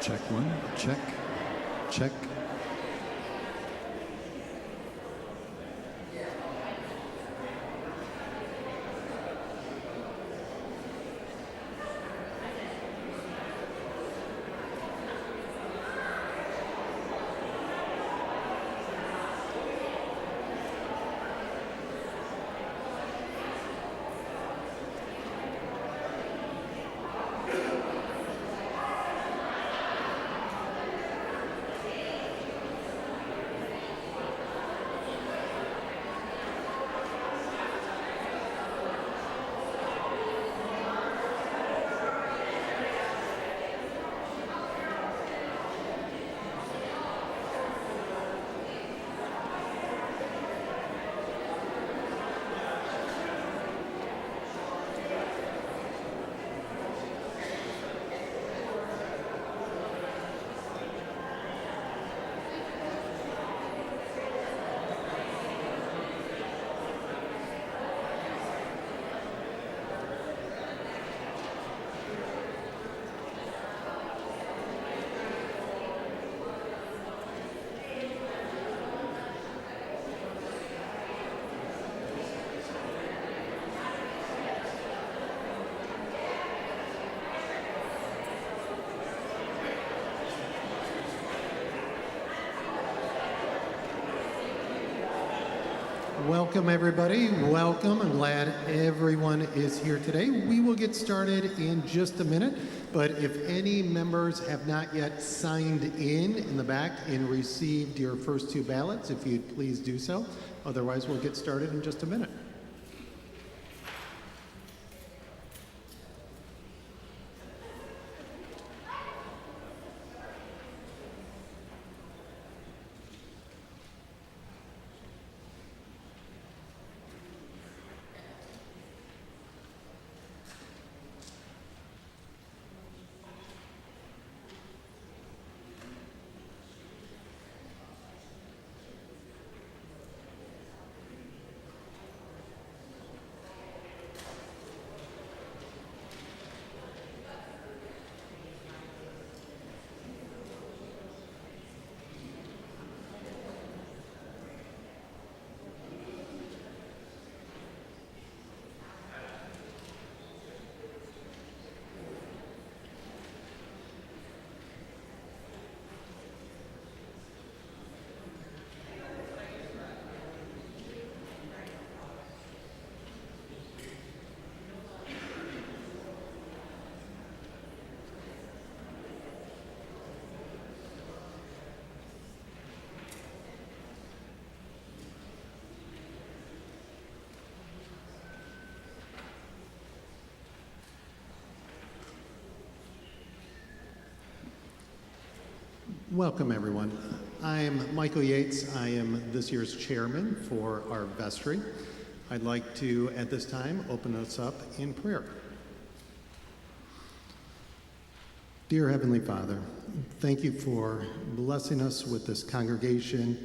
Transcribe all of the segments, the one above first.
Check one, check, check. Welcome, everybody. Welcome. I'm glad everyone is here today. We will get started in just a minute, but if any members have not yet signed in the back and received your first two ballots, if you'd please do so. Otherwise, we'll get started in just a minute. Welcome, everyone. I am Michael Yates. I am this year's chairman for our vestry. I'd like to, at this time, open us up in prayer. Dear Heavenly Father, thank you for blessing us with this congregation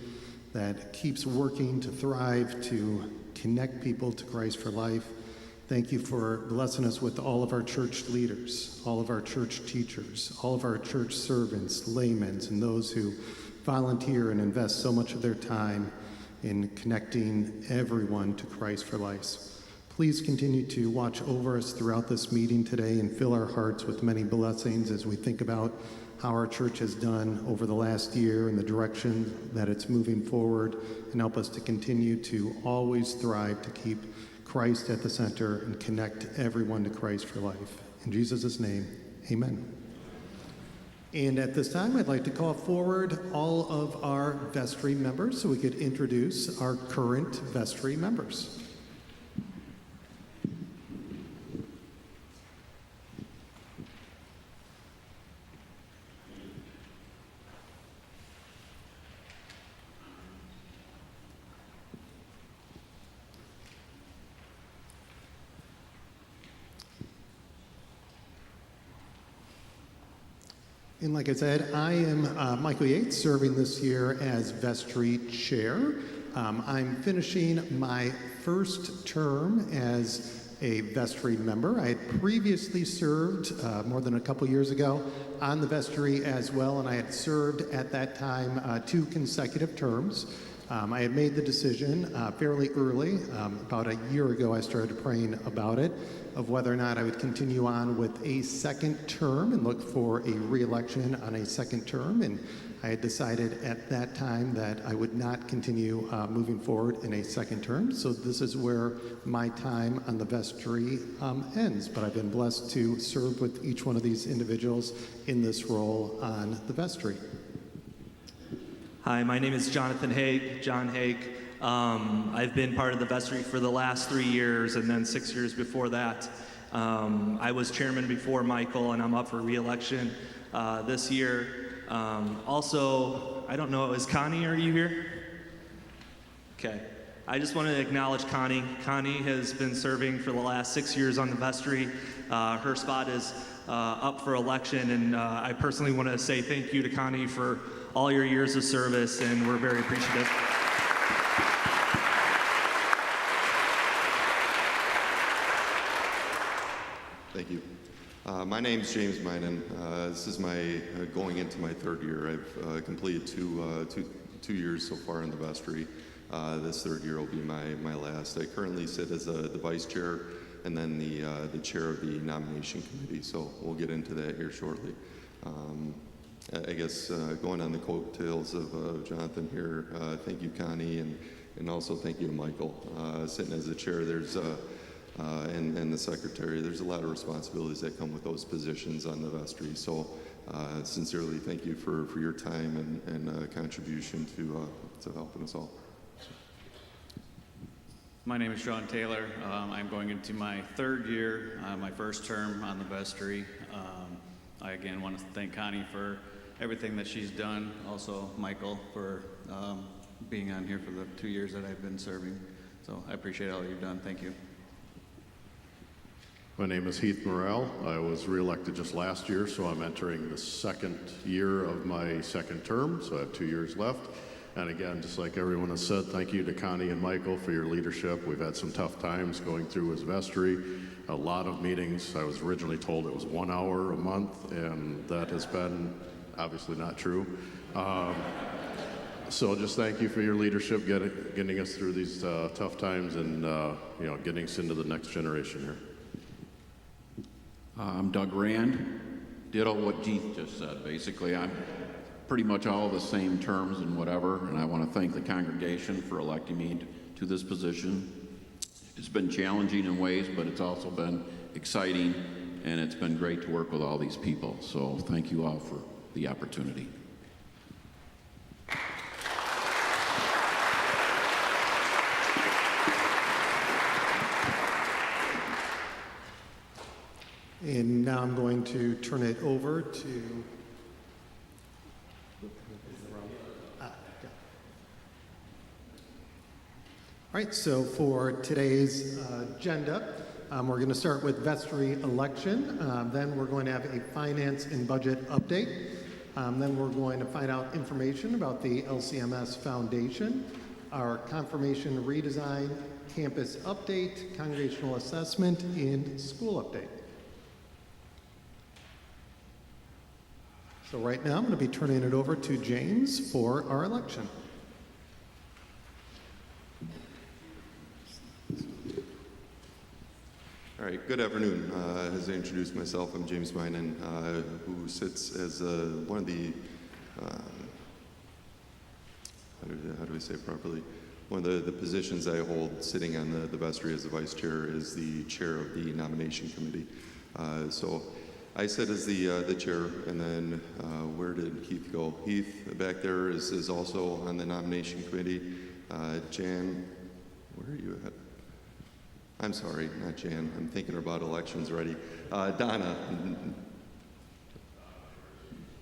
that keeps working to thrive, to connect people to Christ for life. Thank you for blessing us with all of our church leaders, all of our church teachers, all of our church servants, laymen, and those who volunteer and invest so much of their time in connecting everyone to Christ for life. Please continue to watch over us throughout this meeting today and fill our hearts with many blessings as we think about how our church has done over the last year and the direction that it's moving forward, and help us to continue to always thrive to keep Christ at the center and connect everyone to Christ for life. In Jesus' name, amen. And at this time, I'd like to call forward all of our vestry members so we could introduce our current vestry members. And like I said, I am Michael Yates, serving this year as vestry chair. I'm finishing my first term as a vestry member. I had previously served more than a couple years ago on the vestry as well, and I had served at that time 2 consecutive terms. I had made the decision fairly early, about a year ago I started praying about it, of whether or not I would continue on with a second term and look for a re-election on a second term. And I had decided at that time that I would not continue moving forward in a second term. So this is where my time on the vestry ends. But I've been blessed to serve with each one of these individuals in this role on the vestry. Hi, my name is Jonathan Haig, John Haig. I've been part of the vestry for the last 3 years, and then 6 years before that. I was chairman before Michael, and I'm up for re-election this year. Also, I don't know, is Connie, are you here? Okay. I just want to acknowledge Connie. Connie has been serving for the last 6 years on the vestry. Her spot is up for election, and I personally want to say thank you to Connie for all your years of service, and we're very appreciative. Thank you. My name's James Minen. This is my going into my 3rd year. I've completed two years so far in the vestry. This 3rd year will be my last. I currently sit as the vice chair and then the chair of the nomination committee. So we'll get into that here shortly. I guess going on the coattails of Jonathan here, thank you, Connie, and also thank you to Michael. Sitting as the chair, there's and the secretary, there's a lot of responsibilities that come with those positions on the vestry. So sincerely thank you for your time and contribution to helping us all. My name is Sean Taylor. I'm going into my 3rd year, my 1st term on the vestry. I again want to thank Connie for everything that she's done. Also Michael for being on here for the 2 years that I've been serving. So I appreciate all you've done. Thank you. My name is Heath Morrell. I was reelected just last year, so I'm entering the 2nd year of my 2nd term, so I have 2 years left. And again, just like everyone has said, thank you to Connie and Michael for your leadership. We've had some tough times going through his vestry, a lot of meetings. I was originally told it was 1 hour a month, and that has been obviously not true. So just thank you for your leadership, getting us through these tough times and getting us into the next generation here. I'm Doug Rand. Ditto what Keith just said. Basically, I'm pretty much all the same terms and whatever, and I want to thank the congregation for electing me to this position. It's been challenging in ways, but it's also been exciting, and it's been great to work with all these people. So thank you all for the opportunity. And now I'm going to turn it over to all right, so for today's agenda, we're going to start with vestry election. Then we're going to have a finance and budget update. Then we're going to find out information about the LCMS Foundation, our confirmation redesign, campus update, congregational assessment, and school update. So right now I'm going to be turning it over to James for our election. All right, good afternoon. As I introduced myself, I'm James Minen, who sits as one of the, how do we say it properly? One of the positions I hold sitting on the vestry as the vice chair is the chair of the nomination committee. So I sit as the chair, and then where did Heath go? Heath back there is also on the nomination committee. Jan, where are you at? I'm sorry, not Jan. I'm thinking about elections already. Donna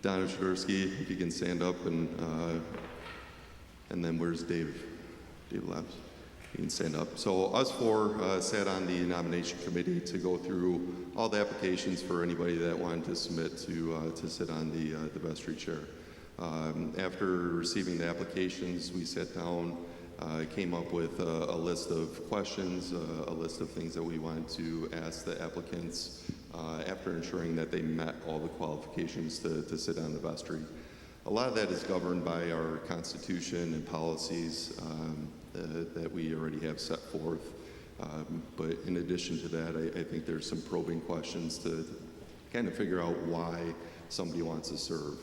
Shadursky, if you can stand up, and then where's Dave? Dave Labs. You can stand up. So us four sat on the nomination committee to go through all the applications for anybody that wanted to submit to sit on the vestry chair. After receiving the applications, we sat down came up with a list of questions, a list of things that we wanted to ask the applicants after ensuring that they met all the qualifications to sit on the vestry. A lot of that is governed by our Constitution and policies that we already have set forth. But in addition to that, I think there's some probing questions to kind of figure out why somebody wants to serve.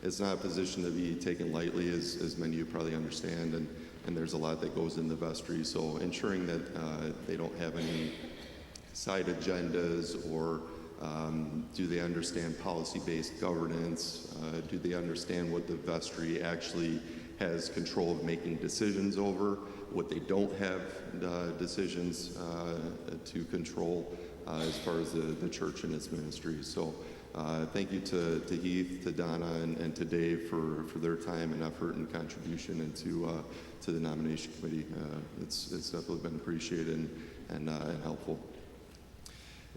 It's not a position to be taken lightly, as many of you probably understand, and there's a lot that goes in the vestry. So ensuring that they don't have any side agendas, or do they understand policy-based governance? Do they understand what the vestry actually has control of making decisions over, what they don't have decisions to control as far as the church and its ministry. So thank you to Heath, to Donna, and to Dave for their time and effort and contribution into to the nomination committee. It's definitely been appreciated and helpful.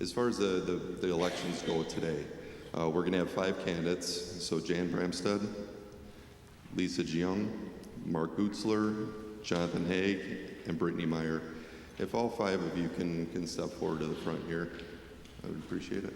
As far as the elections go today, we're going to have 5 candidates. So Jan Bramstead, Lisa Jeong, Mark Gutzler, Jonathan Haig, and Brittany Meyer. If all 5 of you can step forward to the front here, I would appreciate it.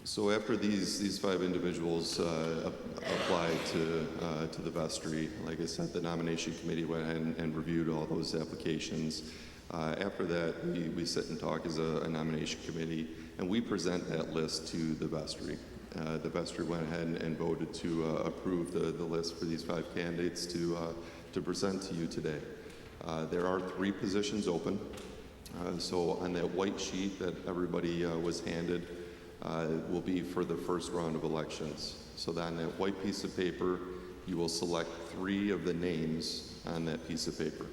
So after these 5 individuals applied to the vestry, like I said, the nomination committee went ahead and reviewed all those applications. After that, we sit and talk as a nomination committee, and we present that list to the vestry. The vestry went ahead and voted to approve the list for these 5 candidates to present to you today. There are 3 positions open. So on that white sheet that everybody was handed, will be for the first round of elections. So that on that white piece of paper, you will select 3 of the names on that piece of paper.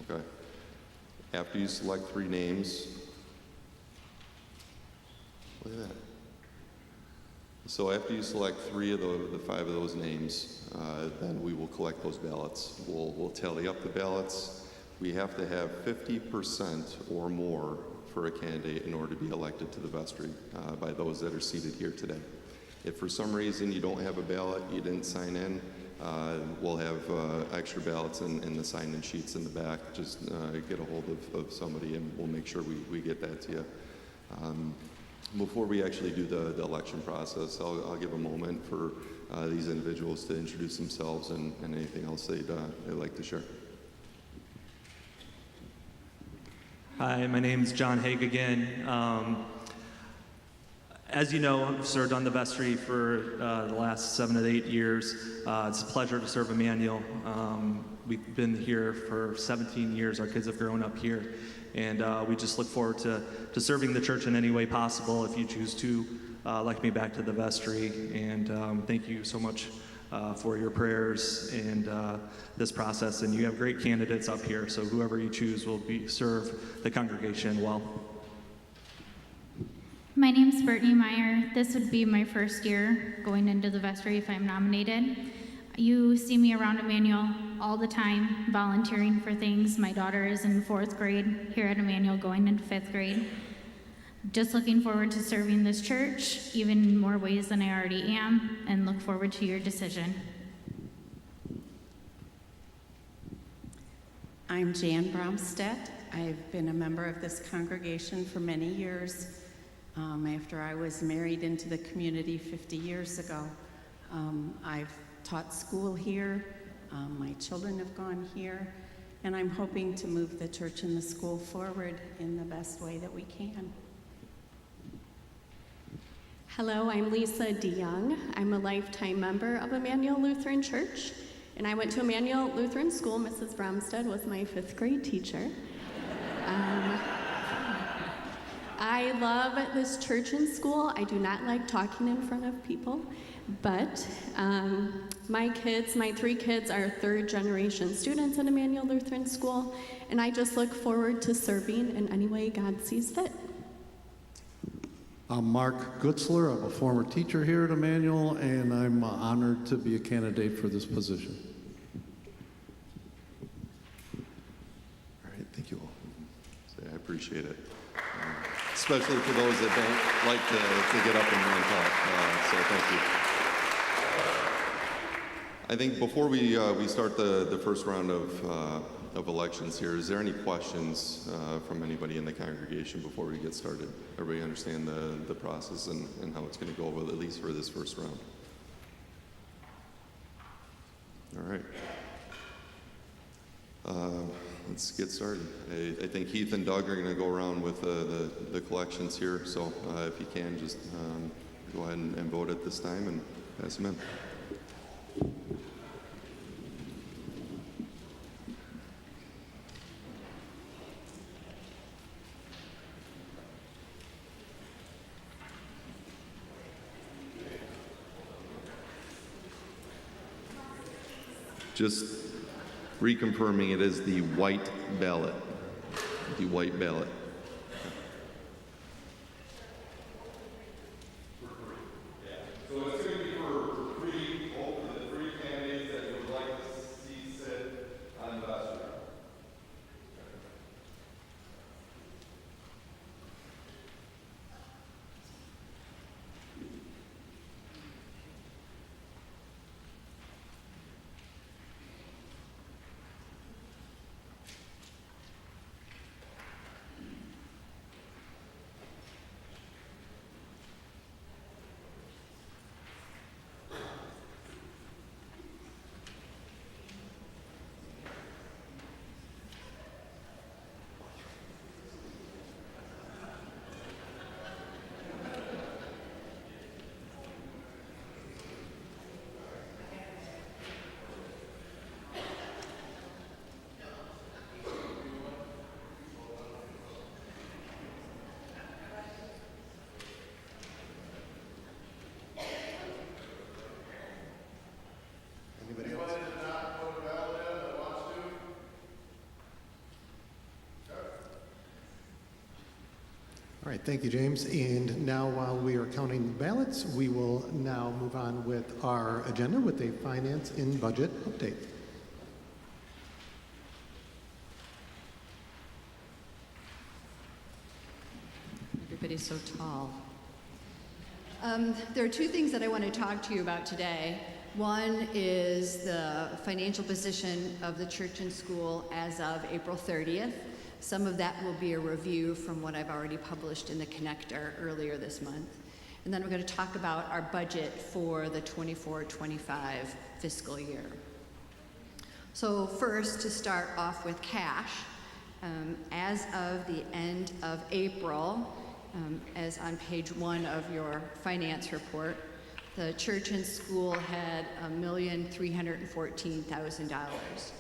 Okay? After you select 3 names, look at that. So after you select 3 of the 5 of those names, then we will collect those ballots. We'll tally up the ballots. We have to have 50% or more for a candidate in order to be elected to the vestry by those that are seated here today. If for some reason you don't have a ballot, you didn't sign in, we'll have extra ballots in the sign-in sheets in the back. Just get a hold of somebody and we'll make sure we get that to you. Before we actually do the election process, I'll give a moment for these individuals to introduce themselves and anything else they'd like to share. Hi, my name's John Haig again. As you know, I've served on the vestry for the last 7 to 8 years. It's a pleasure to serve Emmanuel. We've been here for 17 years. Our kids have grown up here. And we just look forward to serving the church in any way possible if you choose to elect me back to the vestry. And thank you so much for your prayers and this process. And you have great candidates up here, so whoever you choose will serve the congregation well. My name's Brittany Meyer. This would be my first year going into the vestry if I'm nominated. You see me around Emmanuel all the time, volunteering for things. My daughter is in 4th grade here at Emmanuel, going into 5th grade. Just looking forward to serving this church, even in more ways than I already am, and look forward to your decision. I'm Jan Bromstedt. I've been a member of this congregation for many years. After I was married into the community 50 years ago, I've taught school here. My children have gone here, and I'm hoping to move the church and the school forward in the best way that we can. Hello, I'm Lisa DeYoung. I'm a lifetime member of Emmanuel Lutheran Church, and I went to Emmanuel Lutheran School. Mrs. Bromstead was my 5th grade teacher. I love this church and school. I do not like talking in front of people, but my 3 kids are 3rd generation students at Emmanuel Lutheran School, and I just look forward to serving in any way God sees fit. I'm Mark Gutzler. I'm a former teacher here at Emmanuel, and I'm honored to be a candidate for this position. All right, thank you all. appreciate it. Especially for those that don't like to get up and talk. So thank you. I think before we start the first round of elections here, is there any questions from anybody in the congregation before we get started? Everybody understand the process and how it's going to go, at least for this first round? All right. Let's get started. I think Heath and Doug are going to go around with the collections here. So if you can, just go ahead and vote at this time and pass them in. Just reconfirming, it is the white ballot. The white ballot. So it's going to be for the three candidates that you would like to see sit on the vestry. All right, thank you, James. And now, while we are counting ballots, we will now move on with our agenda with a finance and budget update. Everybody's so tall. There are two things that I want to talk to you about today. One is the financial position of the church and school as of April 30th. Some of that will be a review from what I've already published in the Connector earlier this month. And then we're going to talk about our budget for the 24-25 fiscal year. So first, to start off with cash, as of the end of April, as on page 1 of your finance report, the church and school had $1,314,000.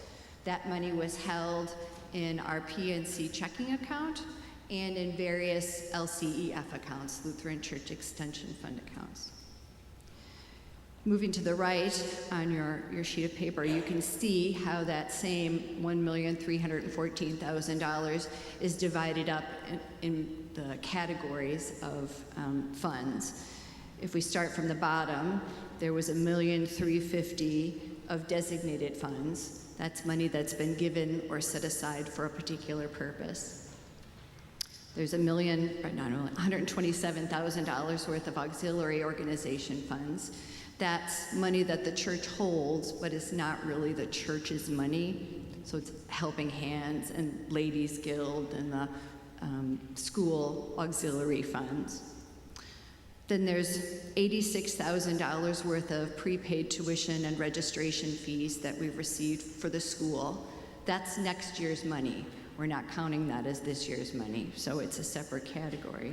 That money was held in our PNC checking account and in various LCEF accounts, Lutheran Church Extension Fund accounts. Moving to the right on your sheet of paper, you can see how that same $1,314,000 is divided up in the categories of funds. If we start from the bottom, there was $1,350,000 of designated funds. That's money that's been given or set aside for a particular purpose. There's $127,000 worth of auxiliary organization funds. That's money that the church holds, but it's not really the church's money. So it's Helping Hands and Ladies Guild and the school auxiliary funds. Then there's $86,000 worth of prepaid tuition and registration fees that we've received for the school. That's next year's money. We're not counting that as this year's money, so it's a separate category.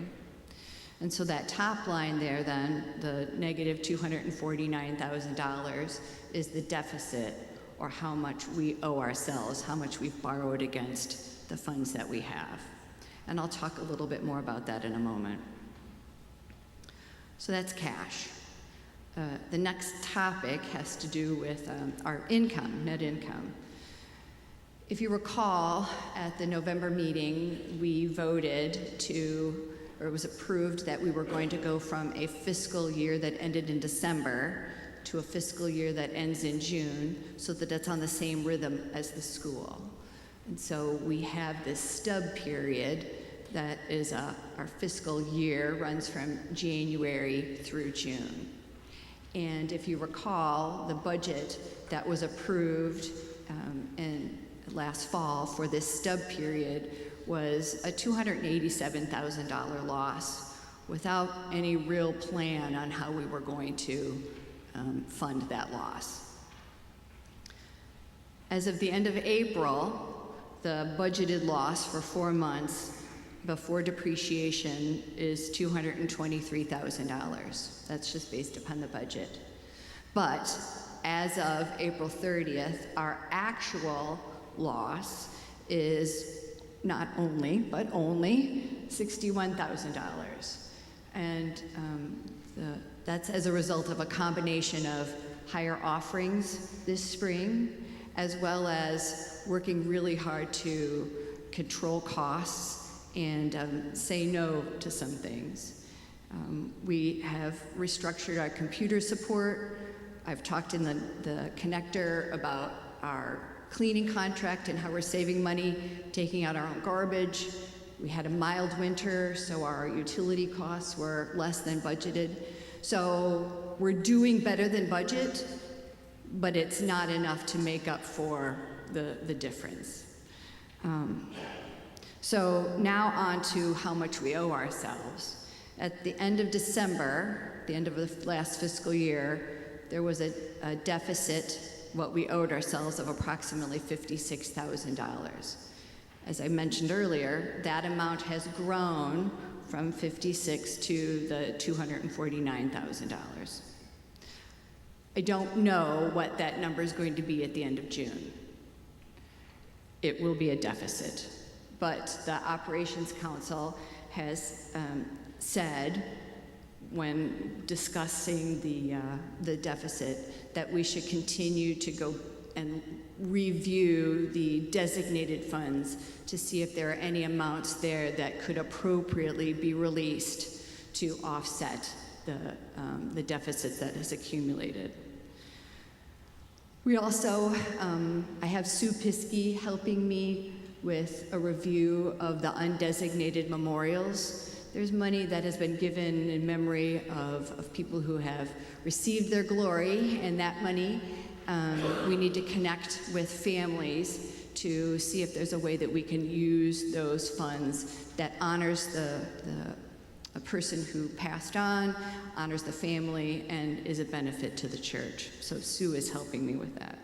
And so that top line there then, the negative $249,000, is the deficit, or how much we owe ourselves, how much we've borrowed against the funds that we have. And I'll talk a little bit more about that in a moment. So that's cash. The next topic has to do with our income, net income. If you recall, at the November meeting, we voted to, or it was approved that we were going to go from a fiscal year that ended in December to a fiscal year that ends in June, so that it's on the same rhythm as the school. And so we have this stub period that is our fiscal year, runs from January through June. And if you recall, the budget that was approved in last fall for this stub period was a $287,000 loss without any real plan on how we were going to fund that loss. As of the end of April, the budgeted loss for 4 months before depreciation is $223,000. That's just based upon the budget. But as of April 30th, our actual loss is not only, but only $61,000. And that's as a result of a combination of higher offerings this spring, as well as working really hard to control costs and say no to some things. We have restructured our computer support. I've talked in the connector about our cleaning contract and how we're saving money, taking out our own garbage. We had a mild winter, so our utility costs were less than budgeted. So we're doing better than budget, but it's not enough to make up for the difference. So now on to how much we owe ourselves. At the end of December, the end of the last fiscal year, there was a deficit, what we owed ourselves, of approximately $56,000. As I mentioned earlier, that amount has grown from $56,000 to the $249,000. I don't know what that number is going to be at the end of June. It will be a deficit, but the Operations Council has said, when discussing the deficit, that we should continue to go and review the designated funds to see if there are any amounts there that could appropriately be released to offset the deficit that has accumulated. We also, I have Sue Piskey helping me with a review of the undesignated memorials. There's money that has been given in memory of people who have received their glory, and that money, we need to connect with families to see if there's a way that we can use those funds that honors a person who passed on, honors the family, and is a benefit to the church. So Sue is helping me with that.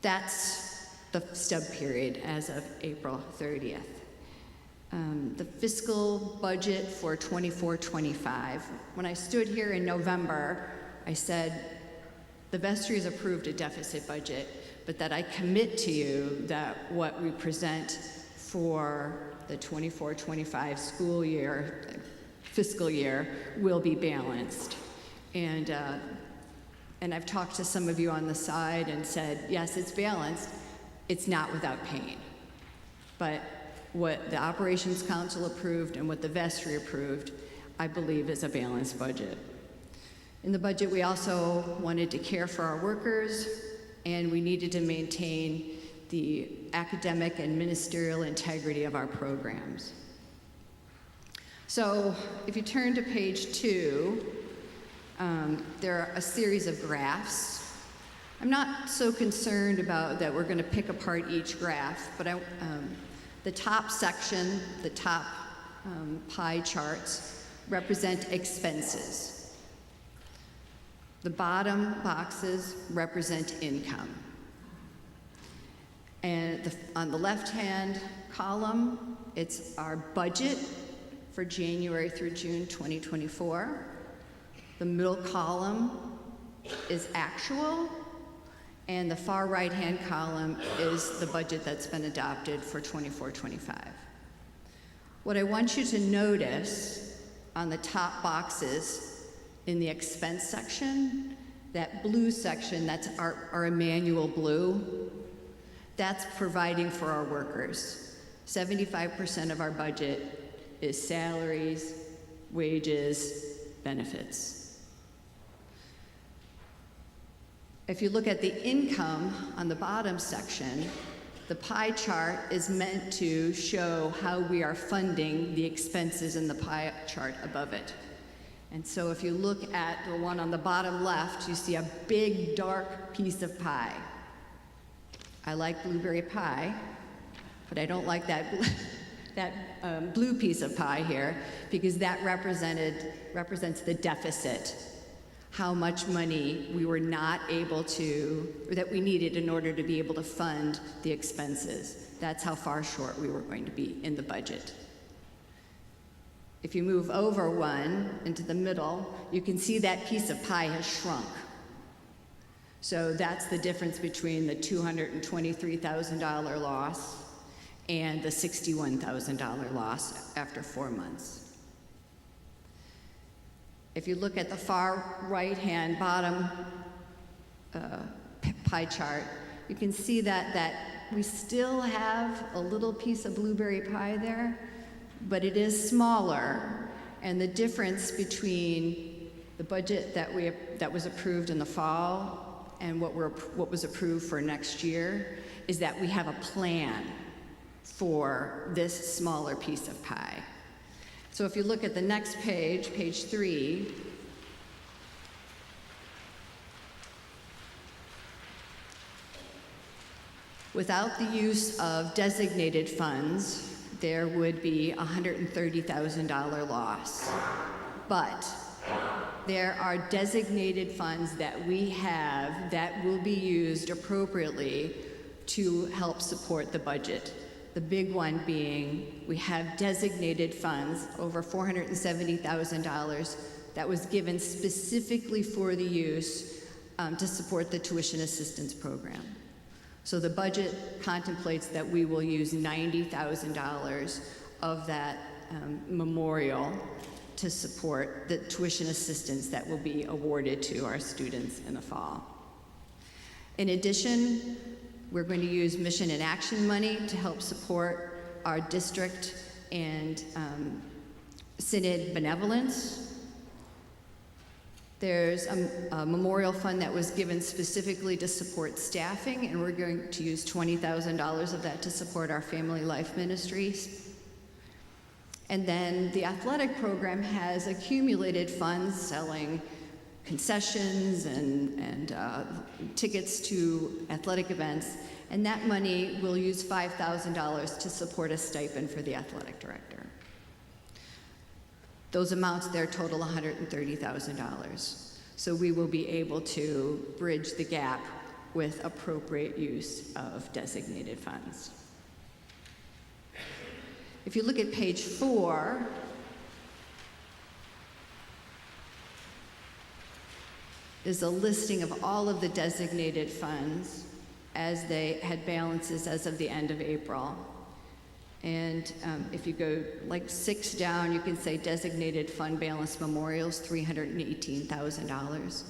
That's the stub period as of April 30th. The fiscal budget for 24-25. When I stood here in November, I said, the vestry has approved a deficit budget, but that I commit to you that what we present for the 24-25 school year, fiscal year, will be balanced. And I've talked to some of you on the side and said, yes, it's balanced. It's not without pain. But what the Operations Council approved and what the vestry approved, I believe, is a balanced budget. In the budget, we also wanted to care for our workers, and we needed to maintain the academic and ministerial integrity of our programs. So if you turn to page 2, there are a series of graphs. I'm not so concerned about that we're going to pick apart each graph, but the top section, the top pie charts, represent expenses. The bottom boxes represent income. And on the left-hand column, it's our budget for January through June 2024. The middle column is actual, and the far right-hand column is the budget that's been adopted for 24-25. What I want you to notice on the top boxes in the expense section, that blue section, that's our Emmanuel blue, that's providing for our workers. 75% of our budget is salaries, wages, benefits. If you look at the income on the bottom section, The pie chart is meant to show how we are funding the expenses in the pie chart above it. And so if you look at the one on the bottom left, you see a big dark piece of pie. I like blueberry pie, but I don't like that blue piece of pie here, because that represents the deficit, how much money we were not able to, or that we needed in order to be able to fund the expenses. That's how far short we were going to be in the budget. If you move over one into the middle, you can see that piece of pie has shrunk. So that's the difference between the $223,000 loss and the $61,000 loss after 4 months. If you look at the far right-hand bottom pie chart, you can see that we still have a little piece of blueberry pie there, but it is smaller, and the difference between the budget that was approved in the fall and what was approved for next year is that we have a plan for this smaller piece of pie. So if you look at the next page, page 3, without the use of designated funds, there would be a $130,000 loss. But there are designated funds that we have that will be used appropriately to help support the budget. The big one being, we have designated funds, over $470,000, that was given specifically for the use to support the tuition assistance program. So the budget contemplates that we will use $90,000 of that memorial to support the tuition assistance that will be awarded to our students in the fall. In addition, we're going to use mission and action money to help support our district and synod benevolence. There's a memorial fund that was given specifically to support staffing, and we're going to use $20,000 of that to support our family life ministries. And then the athletic program has accumulated funds selling concessions and tickets to athletic events, and that money will use $5,000 to support a stipend for the athletic director. Those amounts there total $130,000. So we will be able to bridge the gap with appropriate use of designated funds. If you look at page 4, is a listing of all of the designated funds as they had balances as of the end of April. And if you go like 6 down, you can say designated fund balance memorials, $318,000.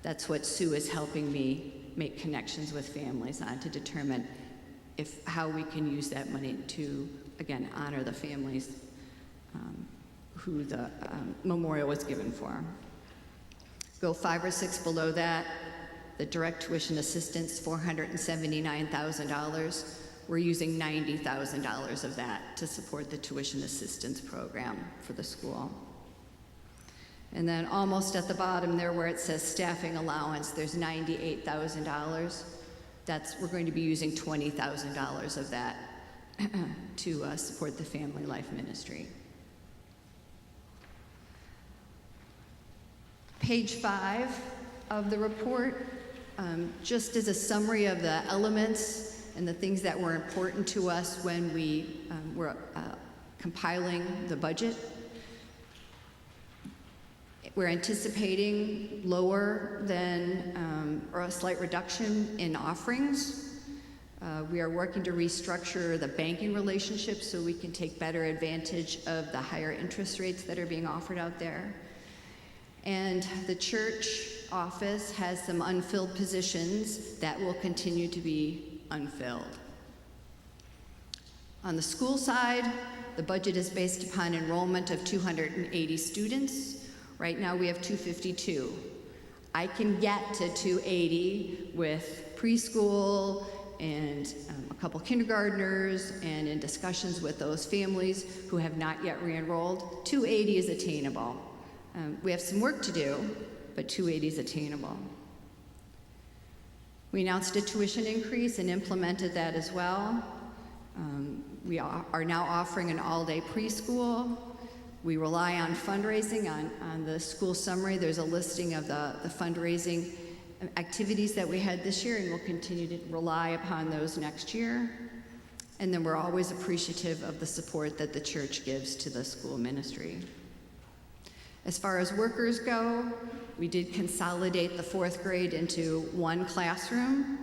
That's what Sue is helping me make connections with families on to determine how we can use that money to, again, honor the families who the memorial was given for. Go 5 or 6 below that, the direct tuition assistance, $479,000. We're using $90,000 of that to support the tuition assistance program for the school. And then almost at the bottom there where it says staffing allowance, there's $98,000. We're going to be using $20,000 of that to support the family life ministry. Page 5 of the report, just as a summary of the elements and the things that were important to us when we were compiling the budget. We're anticipating lower than, or a slight reduction in offerings. We are working to restructure the banking relationship so we can take better advantage of the higher interest rates that are being offered out there. And the church office has some unfilled positions that will continue to be unfilled. On the school side, the budget is based upon enrollment of 280 students. Right now we have 252. I can get to 280 with preschool and a couple kindergartners, and in discussions with those families who have not yet re-enrolled, 280 is attainable. We have some work to do, but 280 is attainable. We announced a tuition increase and implemented that as well. We are now offering an all-day preschool. We rely on fundraising. On the school summary, there's a listing of the fundraising activities that we had this year, and we'll continue to rely upon those next year. And then we're always appreciative of the support that the church gives to the school ministry. As far as workers go, we did consolidate the 4th grade into one classroom.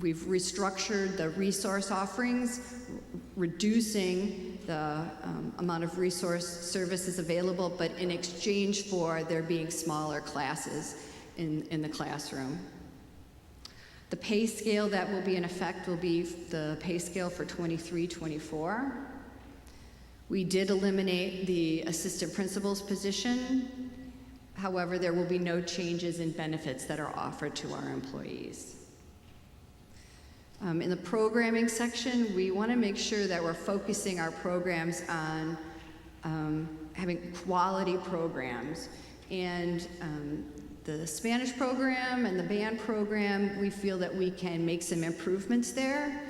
We've restructured the resource offerings, reducing the amount of resource services available, but in exchange for there being smaller classes in the classroom. The pay scale that will be in effect will be the pay scale for 23-24. We did eliminate the assistant principal's position. However, there will be no changes in benefits that are offered to our employees. In the programming section, we want to make sure that we're focusing our programs on having quality programs. And the Spanish program and the band program, we feel that we can make some improvements there.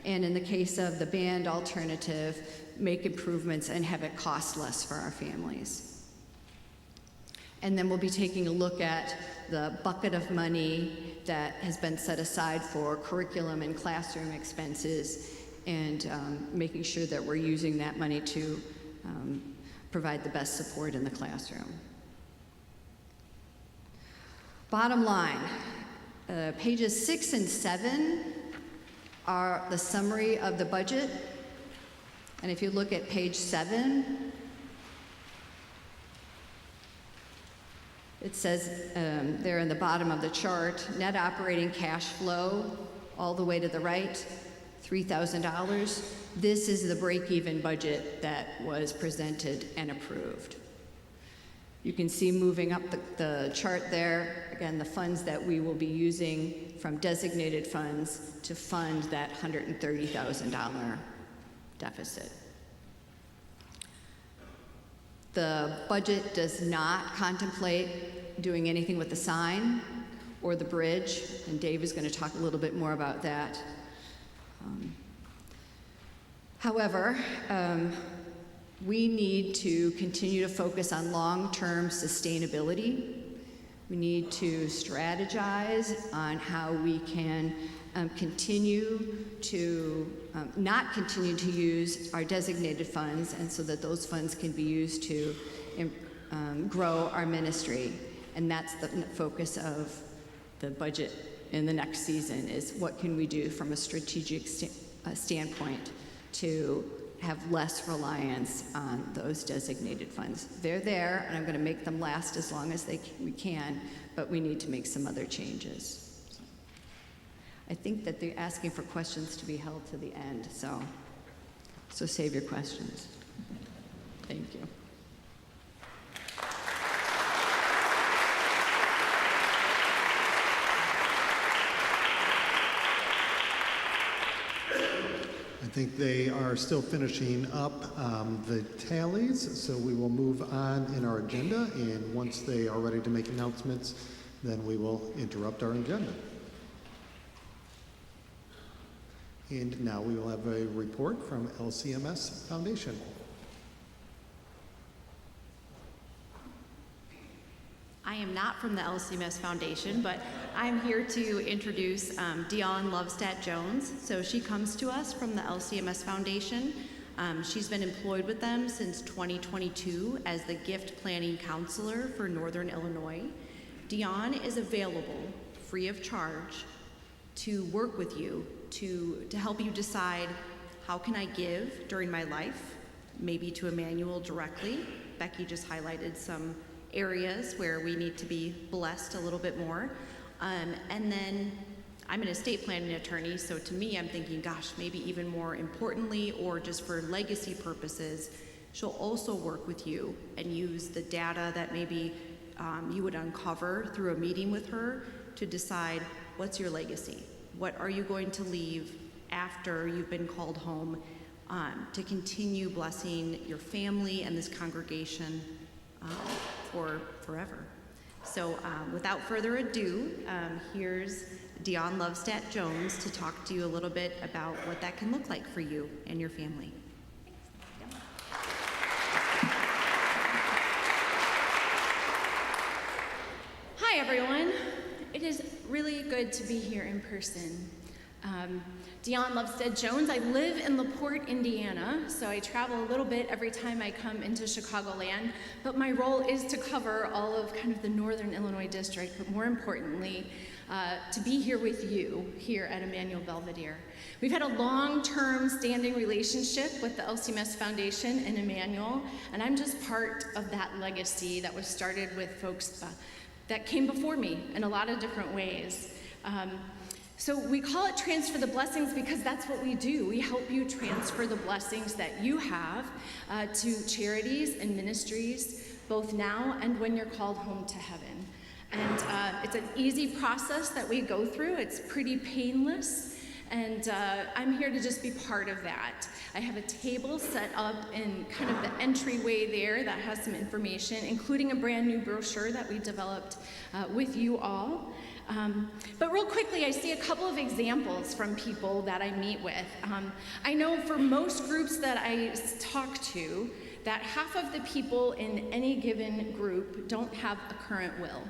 And in the case of the band alternative, make improvements and have it cost less for our families. And then we'll be taking a look at the bucket of money that has been set aside for curriculum and classroom expenses, and making sure that we're using that money to provide the best support in the classroom. Bottom line, pages 6 and 7 are the summary of the budget. And if you look at page 7, it says there in the bottom of the chart, net operating cash flow, all the way to the right, $3,000. This is the break-even budget that was presented and approved. You can see moving up the chart there, again, the funds that we will be using from designated funds to fund that $130,000 deficit. The budget does not contemplate doing anything with the sign or the bridge, and Dave is going to talk a little bit more about that. However, we need to continue to focus on long-term sustainability. We need to strategize on how we can continue to not continue to use our designated funds, and so that those funds can be used to grow our ministry. And that's the focus of the budget in the next season, is what can we do from a strategic standpoint to have less reliance on those designated funds. They're there, and I'm going to make them last as long as we can, but we need to make some other changes. I think that they're asking for questions to be held to the end, so save your questions. Thank you. I think they are still finishing up the tallies, so we will move on in our agenda, and once they are ready to make announcements, then we will interrupt our agenda. And now we will have a report from LCMS Foundation. I am not from the LCMS Foundation, but I'm here to introduce Dionne Lovestad-Jones. So she comes to us from the LCMS Foundation. She's been employed with them since 2022 as the gift planning counselor for Northern Illinois. Dionne is available free of charge to work with you to help you decide, how can I give during my life, maybe to Emmanuel directly. Becky just highlighted some areas where we need to be blessed a little bit more. And then I'm an estate planning attorney, so to me, I'm thinking, gosh, maybe even more importantly, or just for legacy purposes, she'll also work with you and use the data that maybe you would uncover through a meeting with her to decide, what's your legacy? What are you going to leave after you've been called home to continue blessing your family and this congregation for forever? So without further ado, here's Dion Lovestat Jones to talk to you a little bit about what that can look like for you and your family. Hi, everyone. It is really good to be here in person. Dion Lovestead Jones. I live in LaPorte, Indiana, so I travel a little bit every time I come into Chicagoland, but my role is to cover all of kind of the Northern Illinois district, but more importantly, to be here with you here at Emmanuel Belvedere. We've had a long-term standing relationship with the LCMS Foundation and Emmanuel, and I'm just part of that legacy that was started with folks that came before me in a lot of different ways. So we call it Transfer the Blessings because that's what we do. We help you transfer the blessings that you have to charities and ministries, both now and when you're called home to heaven. And it's an easy process that we go through. It's pretty painless. And I'm here to just be part of that. I have a table set up in kind of the entryway there that has some information, including a brand new brochure that we developed with you all. But real quickly, I see a couple of examples from people that I meet with. I know for most groups that I talk to, that half of the people in any given group don't have a current will.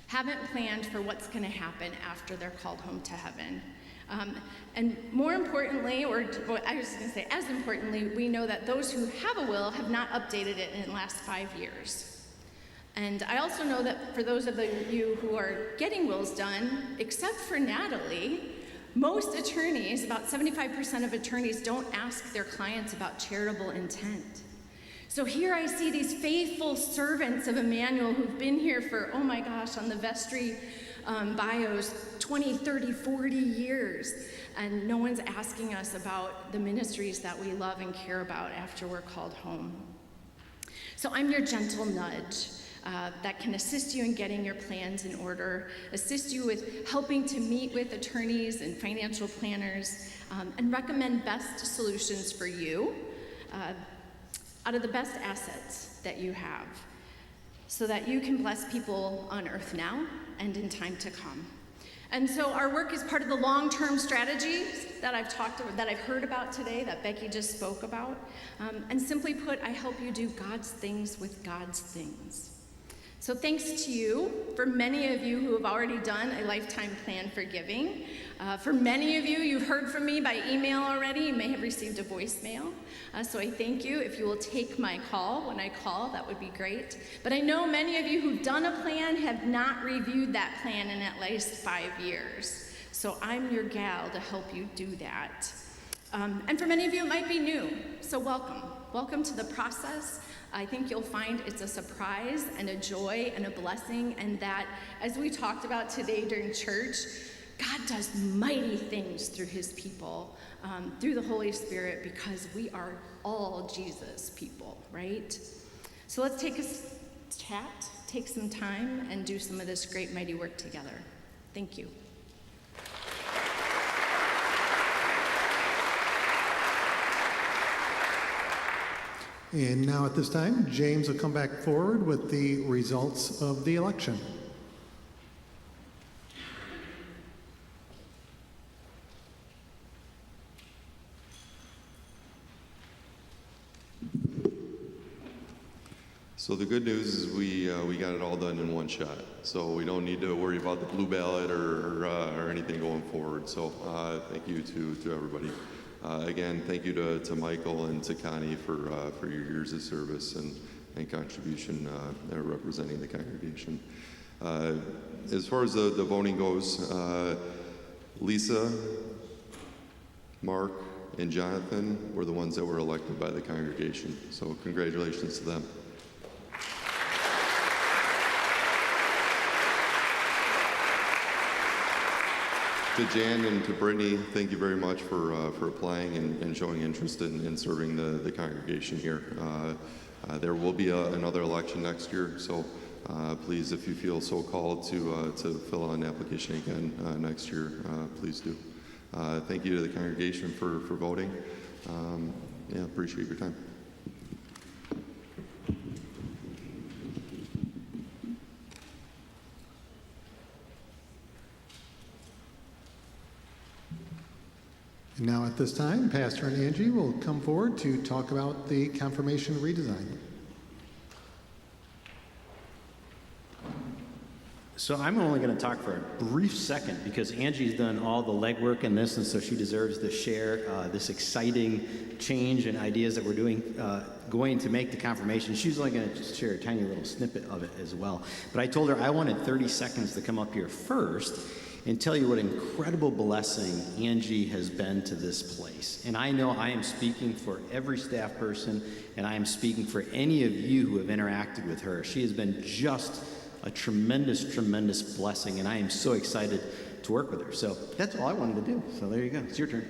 Haven't planned for what's going to happen after they're called home to heaven. And more importantly, or I was going to say as importantly, we know that those who have a will have not updated it in the last 5 years. And I also know that for those of you who are getting wills done, except for Natalie, most attorneys, about 75% of attorneys, don't ask their clients about charitable intent. So here I see these faithful servants of Emmanuel who've been here for, oh my gosh, on the vestry bios, 20, 30, 40 years. And no one's asking us about the ministries that we love and care about after we're called home. So I'm your gentle nudge that can assist you in getting your plans in order, assist you with helping to meet with attorneys and financial planners, and recommend best solutions for you out of the best assets that you have, so that you can bless people on earth now and in time to come. And so our work is part of the long-term strategies that I've heard about today, that Becky just spoke about. And simply put, I help you do God's things with God's things. So thanks to you, for many of you who have already done a lifetime plan for giving. For many of you, you've heard from me by email already. You may have received a voicemail. So I thank you. If you will take my call when I call, that would be great. But I know many of you who've done a plan have not reviewed that plan in at least 5 years. So I'm your gal to help you do that. And for many of you, it might be new. So welcome. Welcome to the process. I think you'll find it's a surprise and a joy and a blessing, and that, as we talked about today during church, God does mighty things through his people, through the Holy Spirit, because we are all Jesus people, right? So let's take a chat, take some time, and do some of this great mighty work together. Thank you. And now at this time, James will come back forward with the results of the election. So the good news is we got it all done in one shot. So we don't need to worry about the blue ballot or anything going forward. So thank you to everybody. Again, thank you to Michael and to Connie for your years of service and contribution representing the congregation. As far as the voting goes, Lisa, Mark, and Jonathan were the ones that were elected by the congregation. So congratulations to them. To Jan and to Brittany, thank you very much for applying and showing interest in serving the congregation here. There will be another election next year, so please, if you feel so called to fill out an application again next year, please do. Thank you to the congregation for voting. Yeah, appreciate your time. And now at this time, Pastor and Angie will come forward to talk about the confirmation redesign. So I'm only going to talk for a brief second because Angie's done all the legwork in this, and so she deserves to share this exciting change and ideas that we're doing, going to make the confirmation. She's only going to just share a tiny little snippet of it as well. But I told her I wanted 30 seconds to come up here first and tell you what incredible blessing Angie has been to this place. And I know I am speaking for every staff person, and I am speaking for any of you who have interacted with her. She has been just a tremendous, tremendous blessing, and I am so excited to work with her. So that's all I wanted to do. So there you go. It's your turn.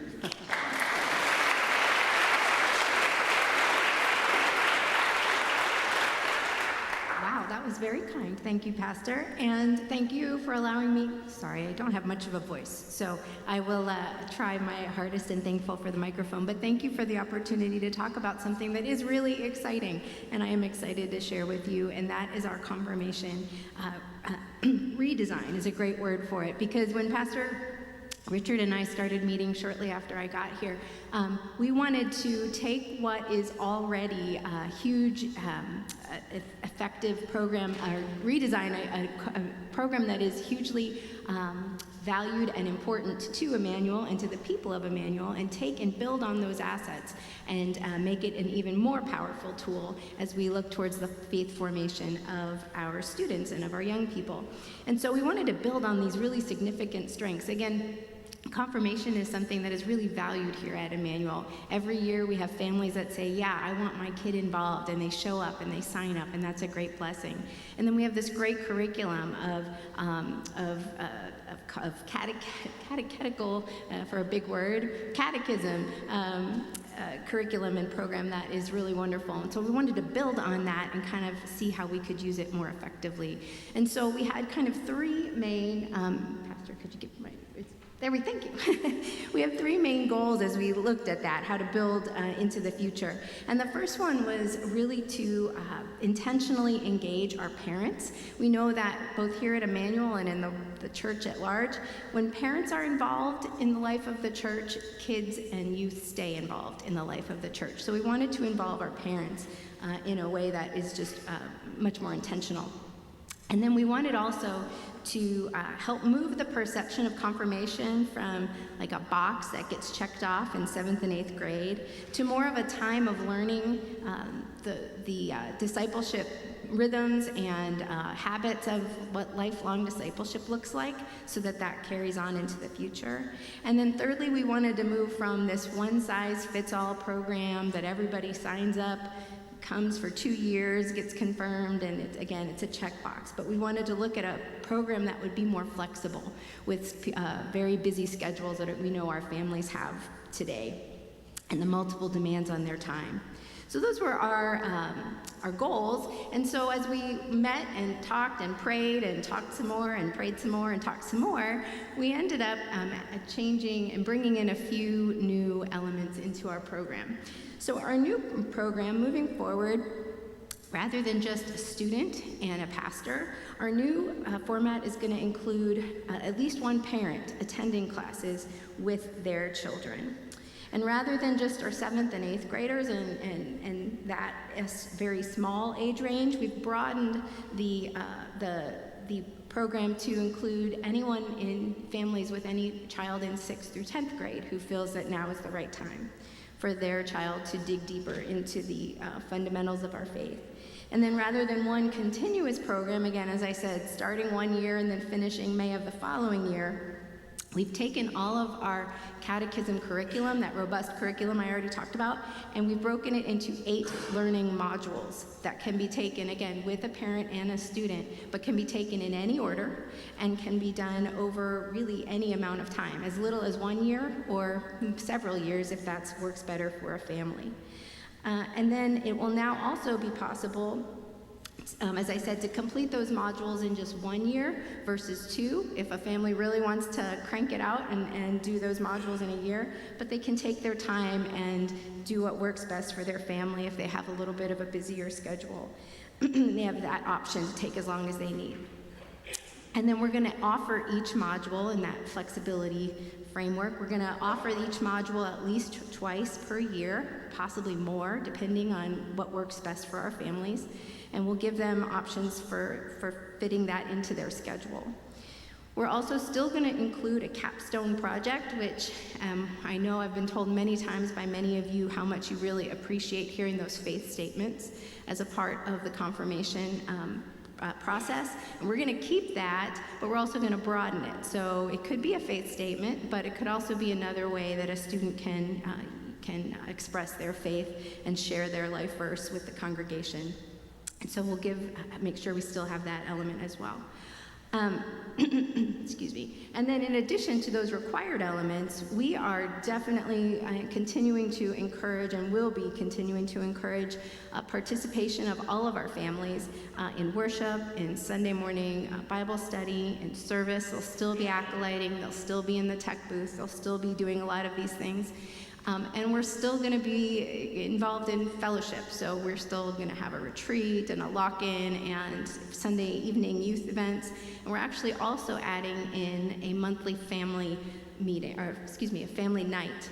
Wow, that was very kind. Thank you, Pastor. And thank you for allowing me. Sorry, I don't have much of a voice, so I will try my hardest and thankful for the microphone. But thank you for the opportunity to talk about something that is really exciting, and I am excited to share with you, and that is our confirmation. Redesign is a great word for it, because when Pastor Richard and I started meeting shortly after I got here, we wanted to take what is already a huge, effective program, or redesign a program that is hugely valued and important to Emmanuel and to the people of Emmanuel, and take and build on those assets and make it an even more powerful tool as we look towards the faith formation of our students and of our young people. And so we wanted to build on these really significant strengths. Again, confirmation is something that is really valued here at Emmanuel. Every year we have families that say, yeah, I want my kid involved, and they show up and they sign up, and that's a great blessing. And then we have this great curriculum of catechetical, for a big word, catechism, curriculum and program that is really wonderful. And so we wanted to build on that and kind of see how we could use it more effectively. And so we had kind of three main, Pastor, could you give my, there we, thank you. We have three main goals as we looked at that, how to build into the future. And the first one was really to intentionally engage our parents. We know that both here at Emmanuel and in the church at large, when parents are involved in the life of the church, kids and youth stay involved in the life of the church. So we wanted to involve our parents in a way that is just much more intentional. And then we wanted also to help move the perception of confirmation from like a box that gets checked off in 7th and 8th grade to more of a time of learning the discipleship rhythms and habits of what lifelong discipleship looks like, so that that carries on into the future. And then thirdly, we wanted to move from this one-size-fits-all program that everybody signs up, comes for 2 years, gets confirmed, and it's a checkbox. But we wanted to look at a program that would be more flexible with very busy schedules that we know our families have today, and the multiple demands on their time. So those were our goals. And so as we met and talked and prayed and talked some more and prayed some more and talked some more, we ended up changing and bringing in a few new elements into our program. So our new program moving forward, rather than just a student and a pastor, our new format is going to include at least one parent attending classes with their children. And rather than just our 7th and 8th graders and that very small age range, we've broadened the program to include anyone in families with any child in 6th through 10th grade who feels that now is the right time for their child to dig deeper into the fundamentals of our faith. And then rather than one continuous program, again, as I said, starting 1 year and then finishing May of the following year, we've taken all of our catechism curriculum, that robust curriculum I already talked about, and we've broken it into 8 learning modules that can be taken, again, with a parent and a student, but can be taken in any order and can be done over really any amount of time, as little as 1 year or several years if that works better for a family. And then it will now also be possible As I said, to complete those modules in just 1 year versus 2, if a family really wants to crank it out and do those modules in a year, but they can take their time and do what works best for their family if they have a little bit of a busier schedule. They have that option to take as long as they need. And then we're going to offer each module in that flexibility framework. We're going to offer each module at least twice per year, possibly more, depending on what works best for our families. And we'll give them options for fitting that into their schedule. We're also still going to include a capstone project, which I know I've been told many times by many of you how much you really appreciate hearing those faith statements as a part of the confirmation process. And we're going to keep that, but we're also going to broaden it. So it could be a faith statement, but it could also be another way that a student can express their faith and share their life verse with the congregation. And so we'll make sure we still have that element as well. Excuse me. And then in addition to those required elements, we are definitely continuing to encourage and will be continuing to encourage participation of all of our families in worship, in Sunday morning Bible study, in service. They'll still be acolyting, they'll still be in the tech booth, they'll still be doing a lot of these things. And we're still going to be involved in fellowship. So we're still going to have a retreat and a lock-in and Sunday evening youth events. And we're actually also adding in a monthly family meeting, or a family night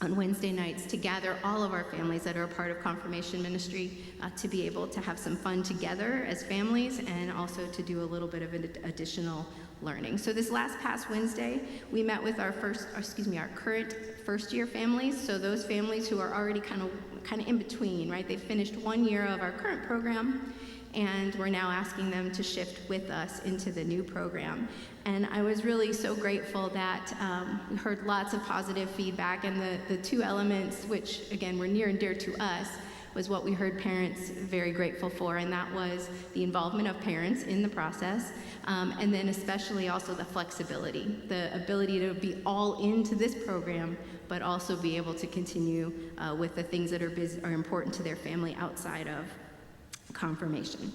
on Wednesday nights to gather all of our families that are a part of confirmation ministry to be able to have some fun together as families and also to do a little bit of additional learning. So this past Wednesday, we met with our current first-year families. So those families who are already kind of in between, right? They finished 1 year of our current program, and we're now asking them to shift with us into the new program. And I was really so grateful that we heard lots of positive feedback, and the two elements, which again were near and dear to us, was what we heard parents very grateful for, and that was the involvement of parents in the process, and then especially also the flexibility, the ability to be all into this program, but also be able to continue with the things that are important to their family outside of confirmation.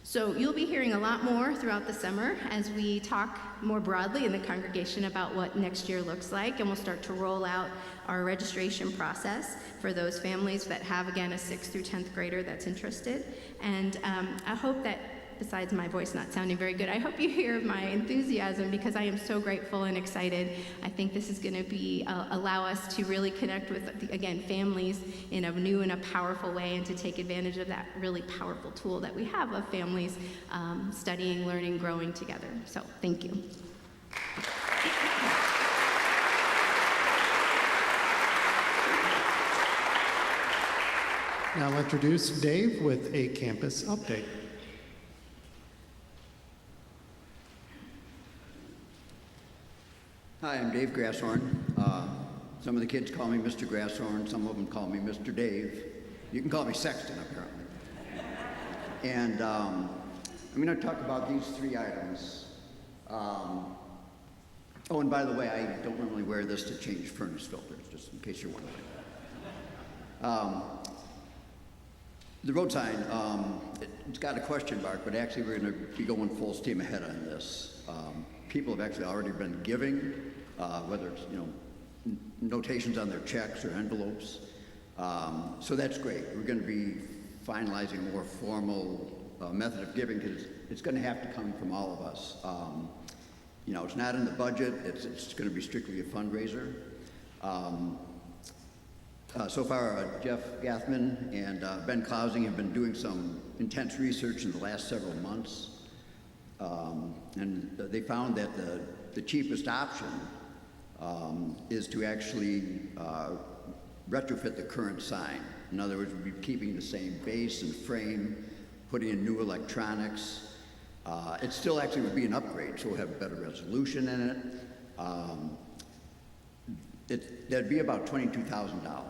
So you'll be hearing a lot more throughout the summer as we talk more broadly in the congregation about what next year looks like, and we'll start to roll out our registration process for those families that have, again, a 6th through 10th grader that's interested. And I hope that, besides my voice not sounding very good, I hope you hear my enthusiasm because I am so grateful and excited. I think this is going to be allow us to really connect with, again, families in a new and a powerful way, and to take advantage of that really powerful tool that we have of families studying, learning, growing together. So thank you. Now I'll introduce Dave with a campus update. Hi, I'm Dave Grasshorn. Some of the kids call me Mr. Grasshorn, some of them call me Mr. Dave. You can call me Sexton, apparently. And I'm going to talk about these 3 items. Oh, and by the way, I don't normally wear this to change furnace filters, just in case you're wondering. The road sign, it's got a question mark, but actually we're going to be going full steam ahead on this. People have actually already been giving, whether it's, notations on their checks or envelopes. So that's great. We're going to be finalizing a more formal method of giving because it's going to have to come from all of us. It's not in the budget. It's going to be strictly a fundraiser. So far, Jeff Gathman and Ben Klausing have been doing some intense research in the last several months. And they found that the cheapest option is to actually retrofit the current sign. In other words, we'd be keeping the same base and frame, putting in new electronics. It still actually would be an upgrade, so we'll have better resolution in it. That'd be about $22,000.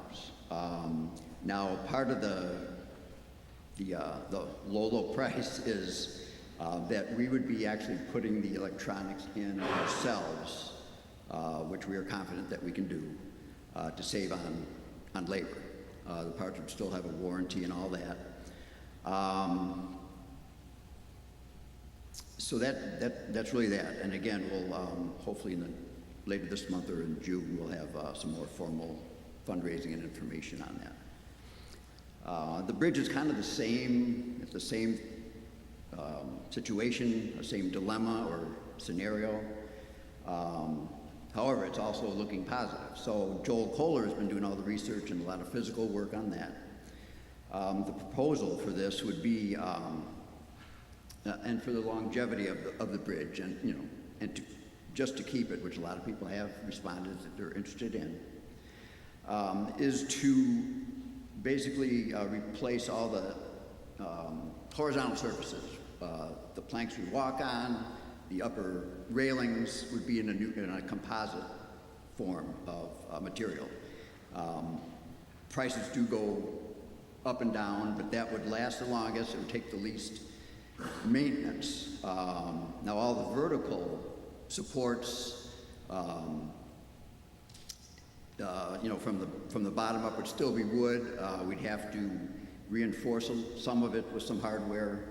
Now, part of the low price is that we would be actually putting the electronics in ourselves, which we are confident that we can do to save on labor. The parts would still have a warranty and all that. So that's really that. And again, we'll hopefully later this month or in June, we'll have some more formal fundraising and information on that. The bridge is kind of the same. It's the same situation, the same dilemma or scenario. However, it's also looking positive. So Joel Kohler has been doing all the research and a lot of physical work on that. The proposal for this would be, and for the longevity of the bridge, and just to keep it, which a lot of people have responded that they're interested in, is to basically replace all the horizontal surfaces. The planks we walk on, the upper railings would be in a composite form of material. Prices do go up and down, but that would last the longest. It would take the least maintenance. Now all the vertical supports, from the bottom up would still be wood. We'd have to reinforce some of it with some hardware.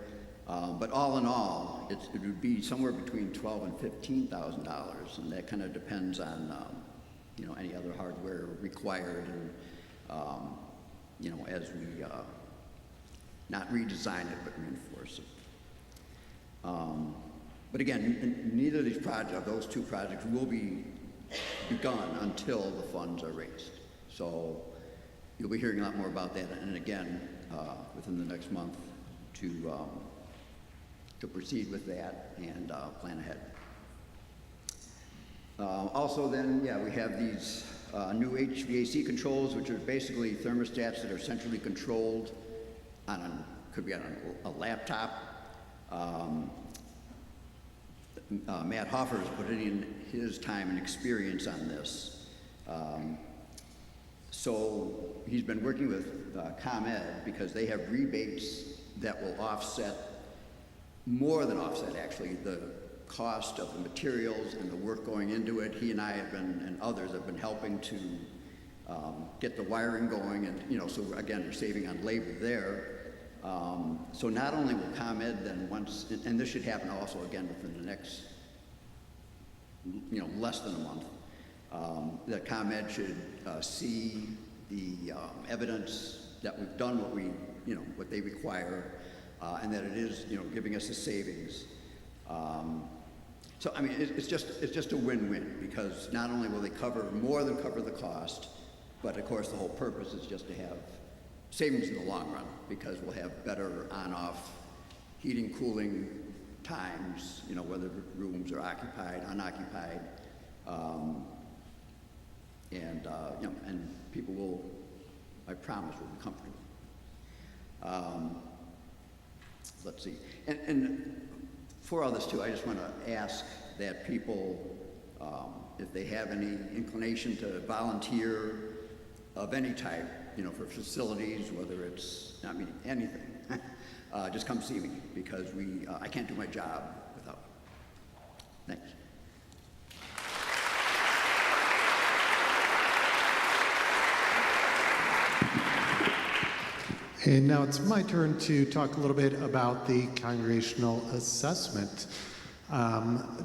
But all in all, it would be somewhere between $12,000 and $15,000, and that kind of depends on any other hardware required, and as we not redesign it but reinforce it. But again, neither of these projects, those two projects, will be begun until the funds are raised. So you'll be hearing a lot more about that, and again, within the next month to proceed with that and plan ahead. Also then, we have these new HVAC controls, which are basically thermostats that are centrally controlled could be on a laptop. Matt Hoffer has put in his time and experience on this. So he's been working with ComEd because they have rebates that will more than offset actually, the cost of the materials and the work going into it. He and I have been, and others have been helping to get the wiring going, and so again, we're saving on labor there. So not only will ComEd then and this should happen also again within the next, less than a month, that ComEd should see the evidence that we've done what they require, and that it is, giving us a savings. So I mean, it's just a win-win, because not only will they more than cover the cost, but of course the whole purpose is just to have savings in the long run, because we'll have better on-off heating, cooling times, whether rooms are occupied, unoccupied, and people will, I promise, will be comfortable. Let's see, and for all this too, I just want to ask that people, if they have any inclination to volunteer of any type, for facilities, whether it's, anything, just come see me, because I can't do my job without it. Thanks. And now it's my turn to talk a little bit about the congregational assessment.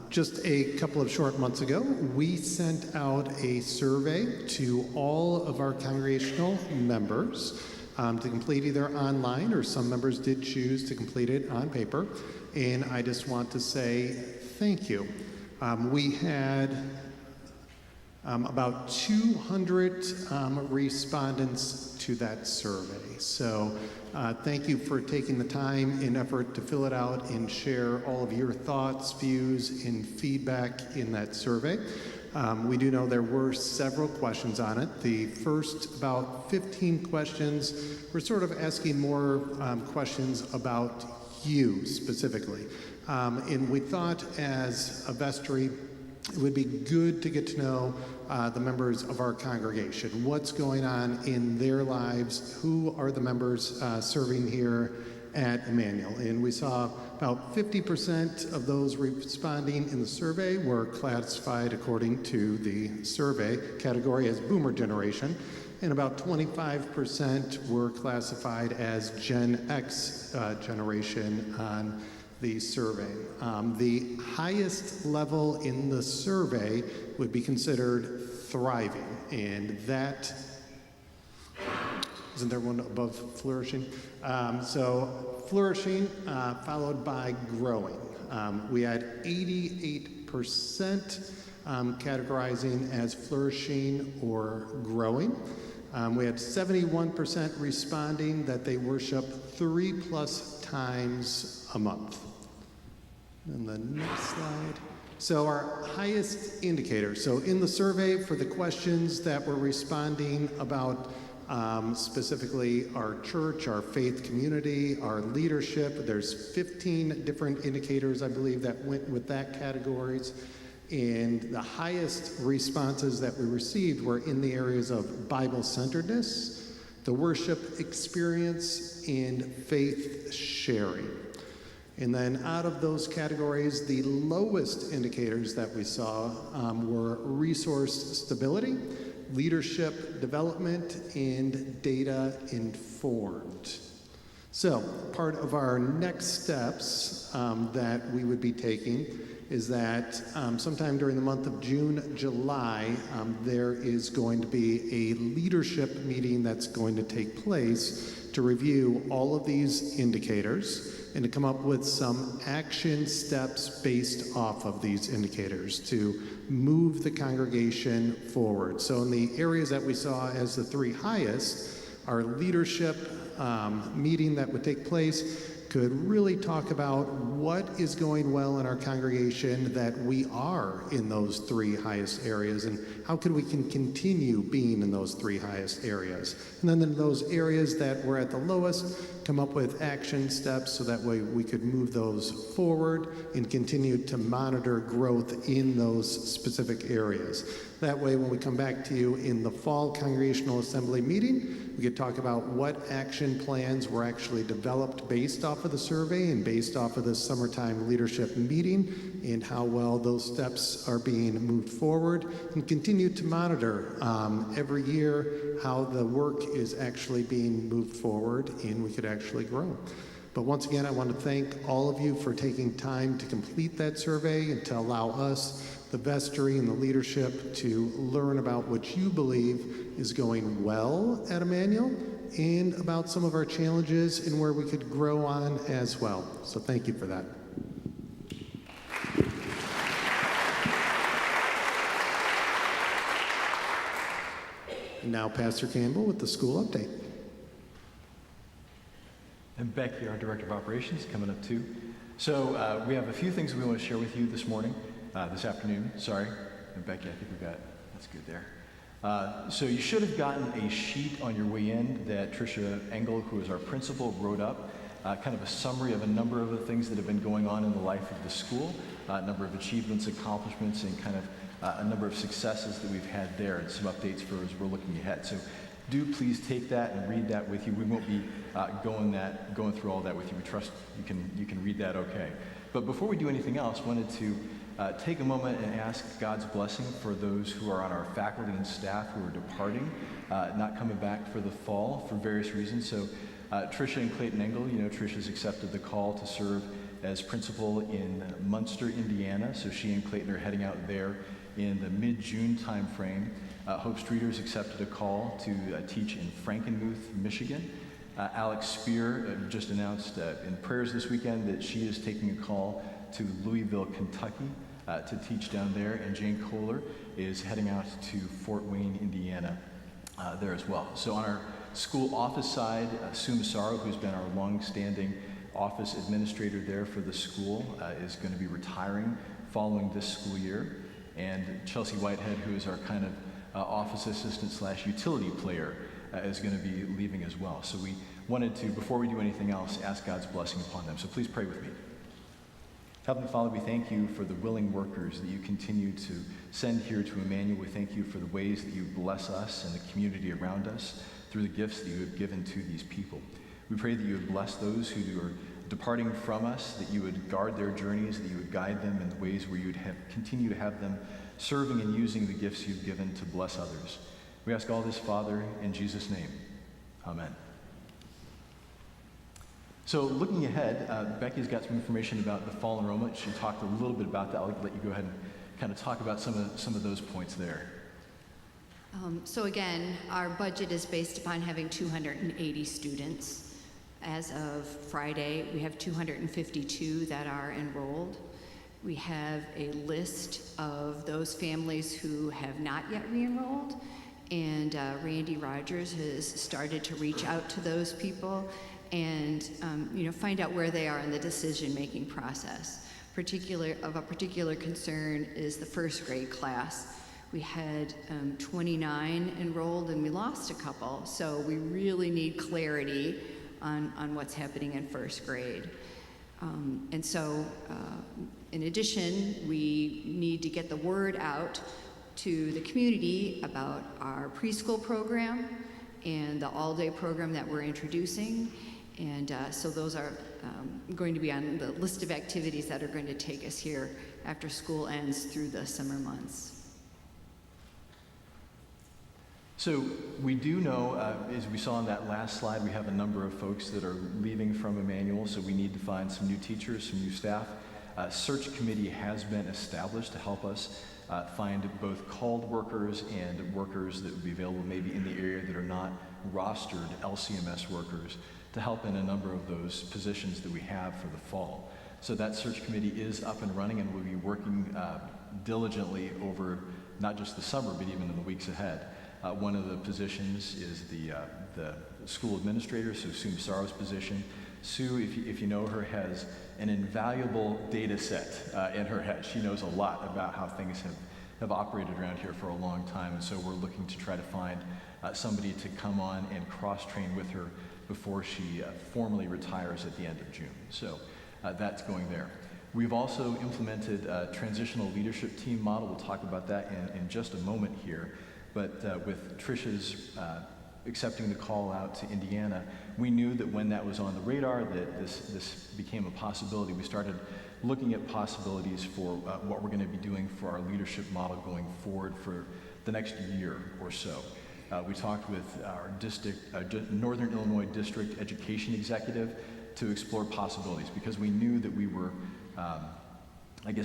Just a couple of short months ago, we sent out a survey to all of our congregational members to complete either online, or some members did choose to complete it on paper. And I just want to say thank you. We had about 200 respondents to that survey. So thank you for taking the time and effort to fill it out and share all of your thoughts, views, and feedback in that survey. We do know there were several questions on it. The first about 15 questions were sort of asking more questions about you specifically. And we thought as a vestry, it would be good to get to know the members of our congregation. What's going on in their lives? Who are the members serving here at Emmanuel? And we saw about 50% of those responding in the survey were classified according to the survey category as boomer generation, and about 25% were classified as Gen X generation on the survey. The highest level in the survey would be considered thriving, and that, isn't there one above flourishing? So flourishing, followed by growing. We had 88% categorizing as flourishing or growing. We had 71% responding that they worship 3+ times a month. And the next slide. So our highest indicator. So in the survey for the questions that were responding about specifically our church, our faith community, our leadership, there's 15 different indicators, I believe, that went with that categories. And the highest responses that we received were in the areas of Bible-centeredness, the worship experience, and faith sharing. And then out of those categories, the lowest indicators that we saw were resource stability, leadership development, and data informed. So part of our next steps that we would be taking is that sometime during the month of June, July, there is going to be a leadership meeting that's going to take place to review all of these indicators and to come up with some action steps based off of these indicators to move the congregation forward. So in the areas that we saw as the three highest, our leadership meeting that would take place could really talk about what is going well in our congregation, that we are in those three highest areas, and how can we continue being in those three highest areas. And then in those areas that were at the lowest, come up with action steps so that way we could move those forward and continue to monitor growth in those specific areas. That way, when we come back to you in the fall Congregational Assembly meeting, we could talk about what action plans were actually developed based off of the survey and based off of the summertime leadership meeting, and how well those steps are being moved forward, and continue to monitor every year how the work is actually being moved forward and we could actually grow. But once again, I want to thank all of you for taking time to complete that survey and to allow us, the vestry and the leadership, to learn about what you believe is going well at Emmanuel and about some of our challenges and where we could grow on as well. So thank you for that. And now Pastor Campbell with the school update. And Becky, our Director of Operations, coming up too. So we have a few things we want to share with you this morning, this afternoon, sorry. And Becky, I think we've got, that's good there. So you should have gotten a sheet on your way in that Tricia Engel, who is our principal, wrote up, kind of a summary of a number of the things that have been going on in the life of the school, a number of achievements, accomplishments, and kind of a number of successes that we've had there, and some updates for as we're looking ahead. So do please take that and read that with you. We won't be going through all that with you. We trust you can read that okay. But before we do anything else, wanted to take a moment and ask God's blessing for those who are on our faculty and staff who are departing, not coming back for the fall for various reasons. So Tricia and Clayton Engel, you know, Tricia's accepted the call to serve as principal in Munster, Indiana. So she and Clayton are heading out there in the mid-June timeframe. Hope Streeter's accepted a call to teach in Frankenmuth, Michigan. Alex Spear just announced in prayers this weekend that she is taking a call to Louisville, Kentucky to teach down there. And Jane Kohler is heading out to Fort Wayne, Indiana there as well. So on our school office side, Sue Massaro, who's been our long-standing office administrator there for the school, is going to be retiring following this school year. And Chelsea Whitehead, who is our kind of office assistant / utility player, is going to be leaving as well. So we wanted to, before we do anything else, ask God's blessing upon them. So please pray with me. Heavenly Father, we thank you for the willing workers that you continue to send here to Emmanuel. We thank you for the ways that you bless us and the community around us through the gifts that you have given to these people. We pray that you would bless those who are departing from us, that you would guard their journeys, that you would guide them in the ways where you'd continue to have them serving and using the gifts you've given to bless others. We ask all this, Father, in Jesus' name. Amen. So looking ahead, Becky's got some information about the fall enrollment. She talked a little bit about that. I'll let you go ahead and kind of talk about some of those points there. So again, our budget is based upon having 280 students. As of Friday, we have 252 that are enrolled. We have a list of those families who have not yet re-enrolled, and Randy Rogers has started to reach out to those people and find out where they are in the decision-making process. Of a particular concern is the first grade class. We had 29 enrolled and we lost a couple, so we really need clarity on what's happening in first grade. And so, in addition, we need to get the word out to the community about our preschool program and the all-day program that we're introducing. And so those are going to be on the list of activities that are going to take us here after school ends through the summer months. So we do know, as we saw on that last slide, we have a number of folks that are leaving from Emmanuel, so we need to find some new teachers, some new staff. Search committee has been established to help us find both called workers and workers that would be available maybe in the area that are not rostered LCMS workers to help in a number of those positions that we have for the fall. So that search committee is up and running, and we'll be working diligently over not just the summer, but even in the weeks ahead. One of the positions is the school administrator, so Sue Massaro's position. Sue, if you know her, has an invaluable data set in her head. She knows a lot about how things have operated around here for a long time, and so we're looking to try to find somebody to come on and cross-train with her before she formally retires at the end of June. So that's going there. We've also implemented a transitional leadership team model. We'll talk about that in just a moment here. But with Tricia's accepting the call out to Indiana, we knew that when that was on the radar that this became a possibility. We started looking at possibilities for what we're going to be doing for our leadership model going forward for the next year or so. We talked with our Northern Illinois District Education Executive to explore possibilities because we knew that we were,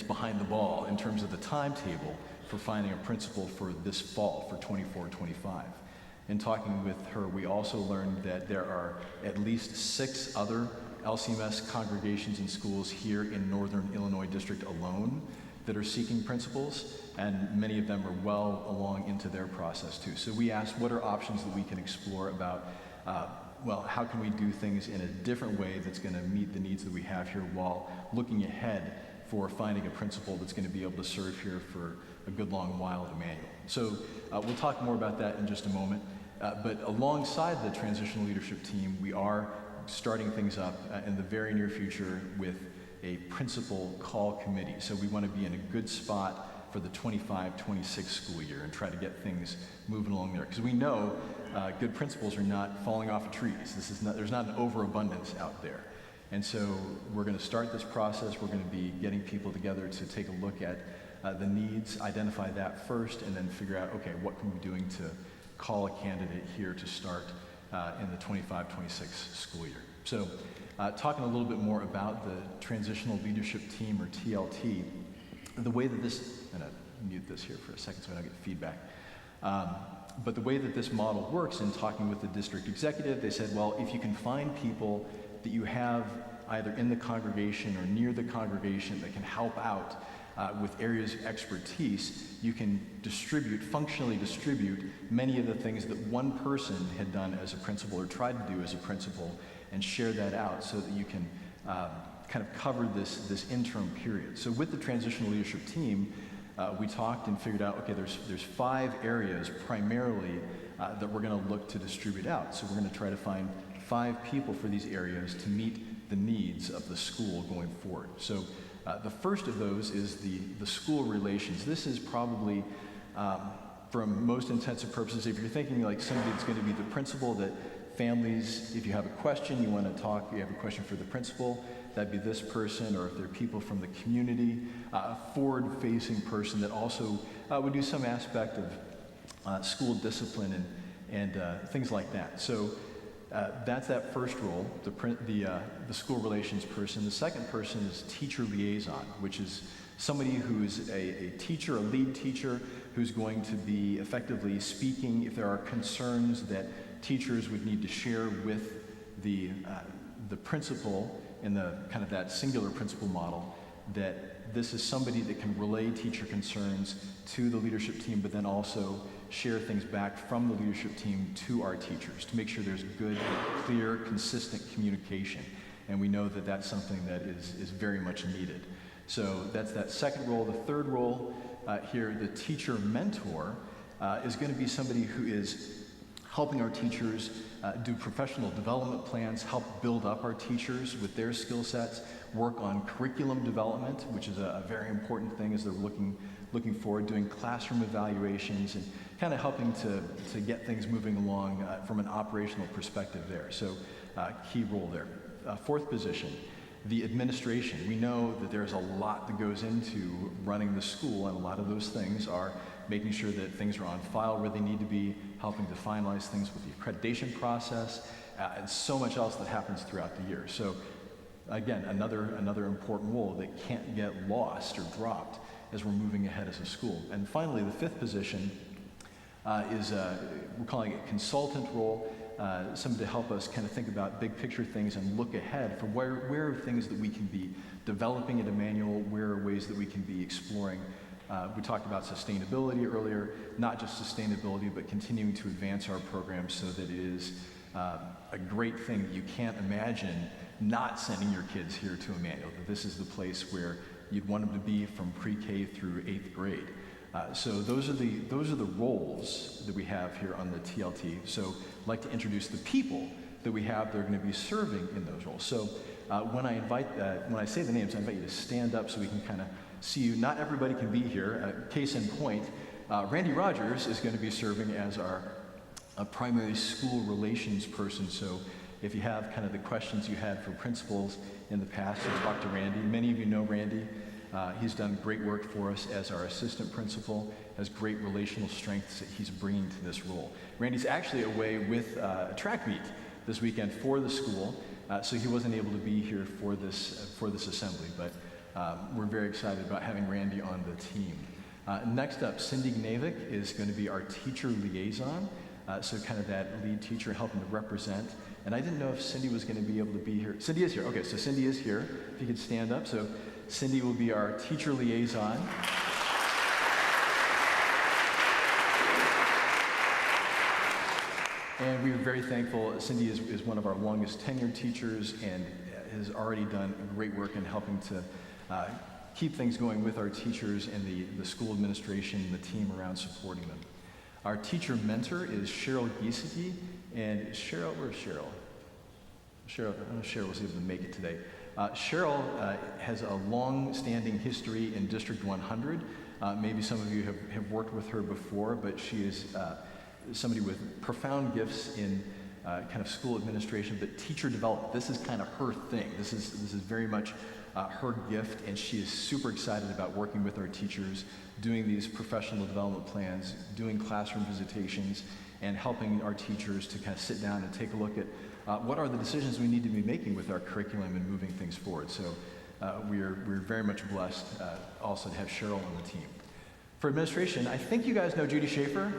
behind the ball in terms of the timetable for finding a principal for this fall for 24-25. In talking with her, we also learned that there are at least 6 other LCMS congregations and schools here in Northern Illinois District alone that are seeking principals, and many of them are well along into their process too. So we asked what are options that we can explore about, how can we do things in a different way that's going to meet the needs that we have here while looking ahead for finding a principal that's going to be able to serve here for a good long while at Emmanuel. So we'll talk more about that in just a moment. But alongside the transitional leadership team, we are starting things up in the very near future with a principal call committee. So we want to be in a good spot for the 25-26 school year and try to get things moving along there. Because we know good principals are not falling off of trees. There's not an overabundance out there. And so we're going to start this process. We're going to be getting people together to take a look at the needs, identify that first, and then figure out, okay, what can we be doing to call a candidate here to start in the 25-26 school year. So talking a little bit more about the Transitional Leadership Team, or TLT, the way that this, I'm going to mute this here for a second so I don't get feedback. But the way that this model works, in talking with the district executive, they said, well, if you can find people that you have either in the congregation or near the congregation that can help out with areas of expertise, you can functionally distribute many of the things that one person had done as a principal or tried to do as a principal, and share that out so that you can kind of cover this interim period. So with the transitional leadership team, we talked and figured out, okay, there's 5 areas primarily that we're going to look to distribute out. So we're going to try to find 5 people for these areas to meet the needs of the school going forward. So the first of those is the school relations. This is probably, from most intents and purposes, if you're thinking like somebody that's going to be the principal, that families, if you have a question, you want to talk, you have a question for the principal, that'd be this person, or if there are people from the community, a forward-facing person that also would do some aspect of school discipline and things like that. So that's that first role, the school relations person. The second person is teacher liaison, which is somebody who's a teacher, a lead teacher, who's going to be effectively speaking if there are concerns that teachers would need to share with the principal in the kind of that singular principal model, that this is somebody that can relay teacher concerns to the leadership team, but then also share things back from the leadership team to our teachers to make sure there's good, clear, consistent communication. And we know that that's something that is very much needed. So that's that second role. The third role here, the teacher mentor, is going to be somebody who is helping our teachers do professional development plans, help build up our teachers with their skill sets, work on curriculum development, which is a very important thing as they're looking forward, doing classroom evaluations and kind of helping to get things moving along from an operational perspective there. So key role there. Fourth position, the administration. We know that there's a lot that goes into running the school, and a lot of those things are making sure that things are on file where they need to be, helping to finalize things with the accreditation process, and so much else that happens throughout the year. So again, another important role that can't get lost or dropped as we're moving ahead as a school. And finally, the fifth position is, we're calling it consultant role, somebody to help us kind of think about big picture things and look ahead for where are things that we can be developing at Emmanuel, where are ways that we can be exploring. We talked about sustainability earlier, not just sustainability, but continuing to advance our program so that it is a great thing that you can't imagine not sending your kids here to Emmanuel, that this is the place where you'd want them to be from pre-K through 8th grade. So those are the roles that we have here on the TLT. So I'd like to introduce the people that we have that are going to be serving in those roles. So when I say the names, I invite you to stand up so we can kind of see you. Not everybody can be here. Case in point, Randy Rogers is going to be serving as our primary school relations person. So if you have kind of the questions you had for principals in the past, you talk to Randy. Many of you know Randy. He's done great work for us as our assistant principal, has great relational strengths that he's bringing to this role. Randy's actually away with a track meet this weekend for the school, so he wasn't able to be here for this assembly, but we're very excited about having Randy on the team. Next up, Cindy Gnavik is going to be our teacher liaison, so kind of that lead teacher helping to represent. And I didn't know if Cindy was going to be able to be here. Cindy is here. Okay, so Cindy is here. If you could stand up. So Cindy will be our teacher liaison. And we are very thankful. Cindy is one of our longest tenured teachers and has already done great work in helping to keep things going with our teachers and the school administration and the team around supporting them. Our teacher mentor is Cheryl Giesecke. And Cheryl, where's Cheryl? Cheryl, I don't know if Cheryl was able to make it today. Cheryl has a long-standing history in District 100. Maybe some of you have worked with her before, but she is somebody with profound gifts in kind of school administration, but teacher development. This is kind of her thing. This is very much her gift, and she is super excited about working with our teachers, doing these professional development plans, doing classroom visitations, and helping our teachers to kind of sit down and take a look at what are the decisions we need to be making with our curriculum and moving things forward. So we're very much blessed also to have Cheryl on the team. For administration, I think you guys know Judy Schaefer.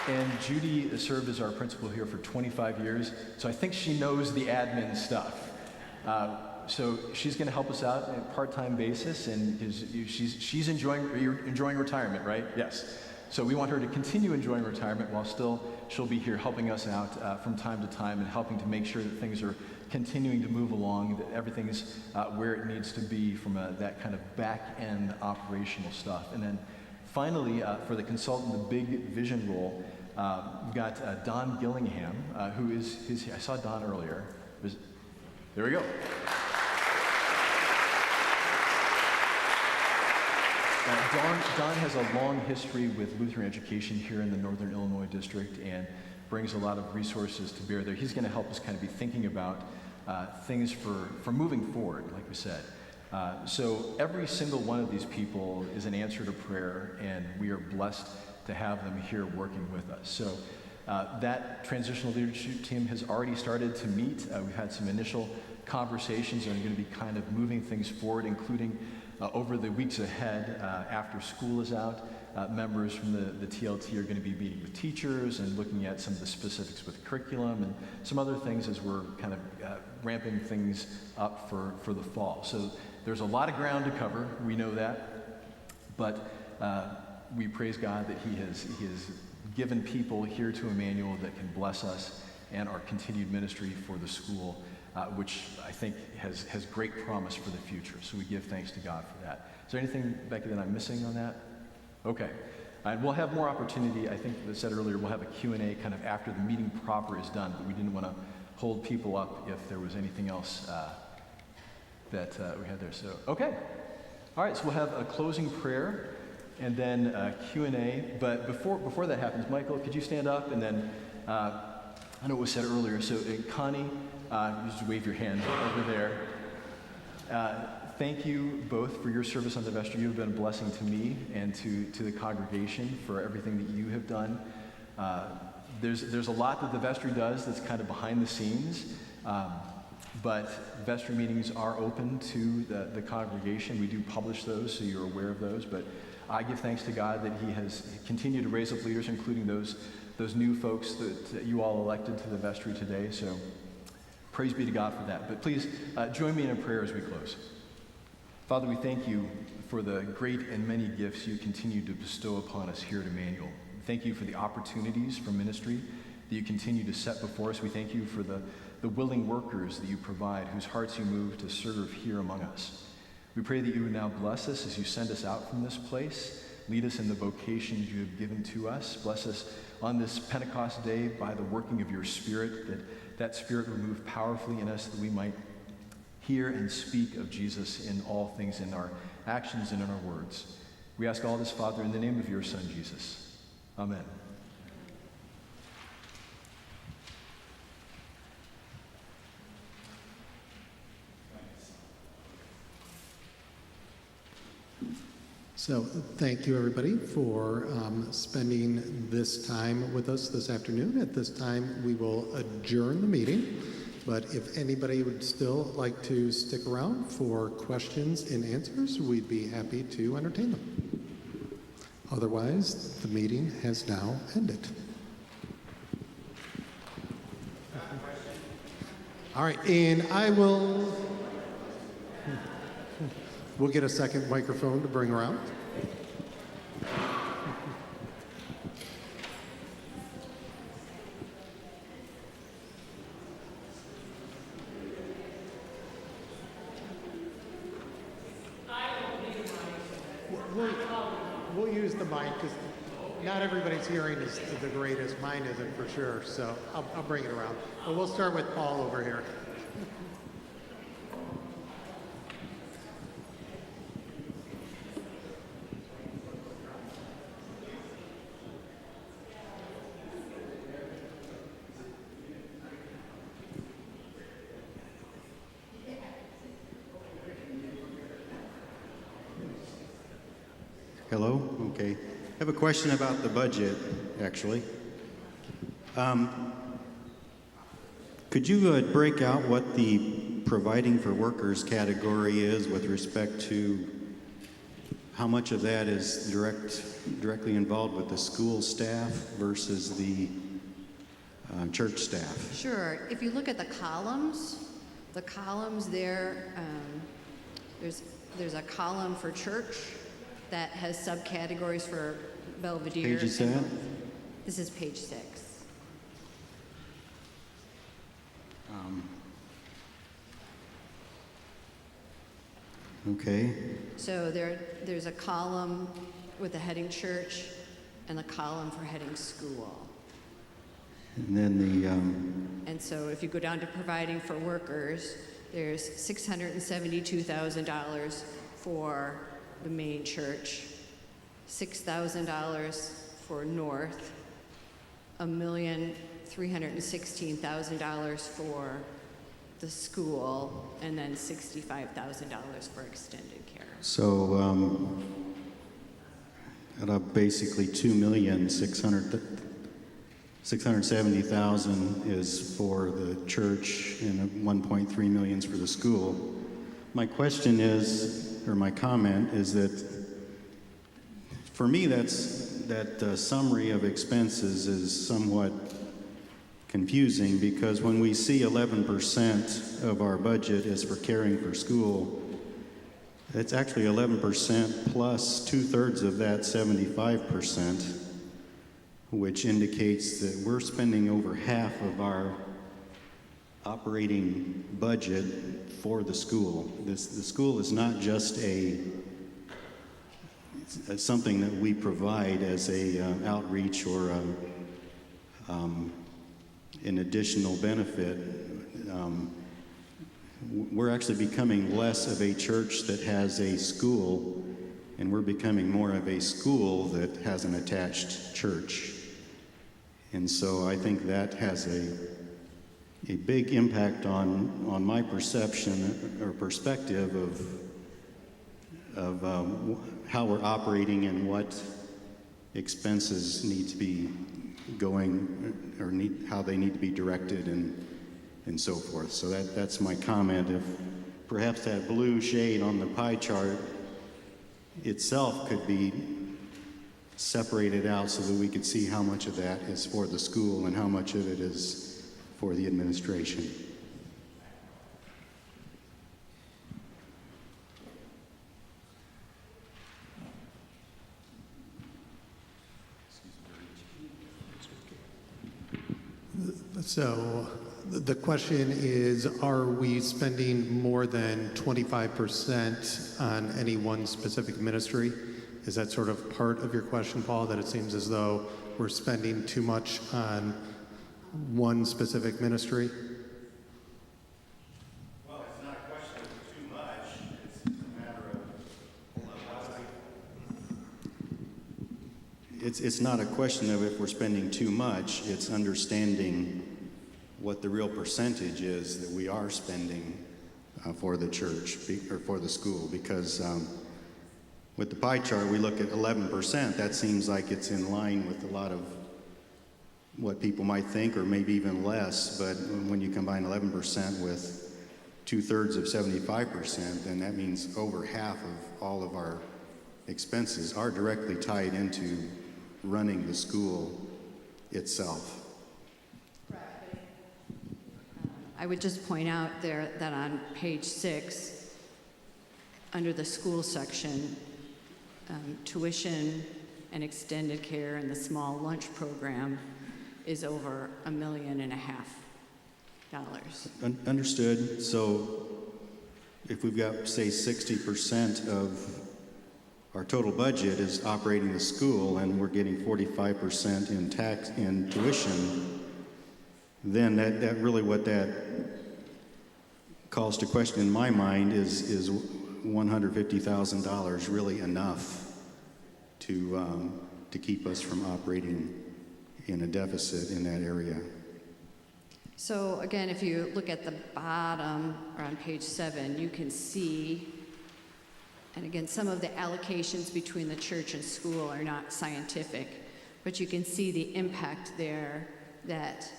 And Judy served as our principal here for 25 years, so I think she knows the admin stuff. So she's going to help us out on a part-time basis, and she's enjoying retirement, right? Yes. So we want her to continue enjoying retirement while still she'll be here helping us out from time to time and helping to make sure that things are continuing to move along, that everything is where it needs to be from that kind of back-end operational stuff. And then finally, for the consultant, the big vision role, we've got Don Gillingham, who is I saw Don earlier. There we go. Don has a long history with Lutheran education here in the Northern Illinois District and brings a lot of resources to bear there. He's going to help us kind of be thinking about things for moving forward, like we said. So every single one of these people is an answer to prayer, and we are blessed to have them here working with us. So that transitional leadership team has already started to meet. We've had some initial conversations and are going to be kind of moving things forward, including over the weeks ahead, after school is out, members from the TLT are going to be meeting with teachers and looking at some of the specifics with curriculum and some other things as we're kind of ramping things up for the fall. So there's a lot of ground to cover, we know that, but we praise God that He has given people here to Emmanuel that can bless us and our continued ministry for the school, which I think has great promise for the future. So we give thanks to God for that. Is there anything, Becky, that I'm missing on that? Okay. And we'll have more opportunity. I think I said earlier, we'll have a Q&A kind of after the meeting proper is done, but we didn't want to hold people up if there was anything else that we had there. So, okay. All right, so we'll have a closing prayer and then a Q&A. But before that happens, Michael, could you stand up? And then, I know it was said earlier, so Connie, you just wave your hand over there. Thank you both for your service on the vestry. You have been a blessing to me and to the congregation for everything that you have done. There's a lot that the vestry does that's kind of behind the scenes, but vestry meetings are open to the congregation. We do publish those, so you're aware of those. But I give thanks to God that He has continued to raise up leaders, including those new folks that you all elected to the vestry today. So praise be to God for that. But please join me in a prayer as we close. Father, we thank you for the great and many gifts you continue to bestow upon us here at Emmanuel. Thank you for the opportunities for ministry that you continue to set before us. We thank you for the willing workers that you provide, whose hearts you move to serve here among us. We pray that you would now bless us as you send us out from this place. Lead us in the vocations you have given to us. Bless us on this Pentecost day by the working of your Spirit, that Spirit would move powerfully in us, that we might hear and speak of Jesus in all things, in our actions and in our words. We ask all this, Father, in the name of your Son, Jesus. Amen. So thank you, everybody, for spending this time with us this afternoon. At this time, we will adjourn the meeting. But if anybody would still like to stick around for questions and answers, we'd be happy to entertain them. Otherwise, the meeting has now ended. All right, and we'll get a second microphone to bring around. We'll use the mic because not everybody's hearing is the greatest. Mine isn't for sure, so I'll bring it around. But we'll start with Paul over here. Hello? Okay. I have a question about the budget, actually. Could you break out what the providing for workers category is with respect to how much of that is directly involved with the school staff versus the church staff? Sure. If you look at the columns there, there's a column for church that has subcategories for Belvedere. Page is that? This is page 6. Okay. So there's a column with the heading church and a column for heading school. And then And so if you go down to providing for workers, there's $672,000 for the main church, $6,000 for North, $1,316,000 for the school, and then $65,000 for extended care. So basically 2,670,000 is for the church and 1.3 million is for the school. My question is, or my comment is that for me that summary of expenses is somewhat confusing, because when we see 11% of our budget is for caring for school, it's actually 11% plus 2/3 of that 75%, which indicates that we're spending over half of our operating budget for the school. The school is not just something that we provide as a outreach or an additional benefit. We're actually becoming less of a church that has a school, and we're becoming more of a school that has an attached church. And so I think that has a big impact on my perception or perspective of how we're operating and what expenses need to be going, or how they need to be directed and so forth. So that's my comment. If perhaps that blue shade on the pie chart itself could be separated out so that we could see how much of that is for the school and how much of it is for the administration. So the question is, are we spending more than 25% on any one specific ministry? Is that sort of part of your question, Paul, that it seems as though we're spending too much on one specific ministry? Well, it's not a question of too much. It's a matter of it's not a question of if we're spending too much. It's understanding what the real percentage is that we are spending for the church or for the school, because with the pie chart we look at 11%. That seems like it's in line with a lot of what people might think, or maybe even less, but when you combine 11% with 2/3 of 75%, then that means over half of all of our expenses are directly tied into running the school itself. I would just point out there that on page 6, under the school section, tuition and extended care and the small lunch program is over $1.5 million. Understood. So if we've got, say, 60% of our total budget is operating the school, and we're getting 45% in tax and tuition, then that really what that calls to question in my mind is $150,000 really enough to keep us from operating in a deficit in that area? So again, if you look at the bottom or on page 7, you can see, and again, some of the allocations between the church and school are not scientific, but you can see the impact there that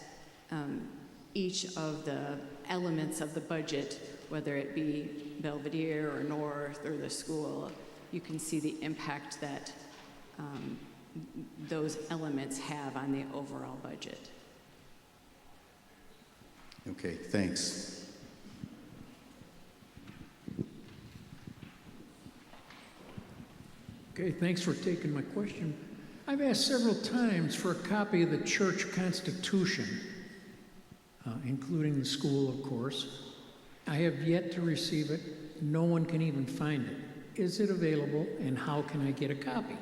each of the elements of the budget, whether it be Belvedere or North or the school, you can see the impact that those elements have on the overall budget. Okay, thanks. Okay, thanks for taking my question. I've asked several times for a copy of the church constitution, including the school, of course. I have yet to receive it. No one can even find it. Is it available, and how can I get a copy?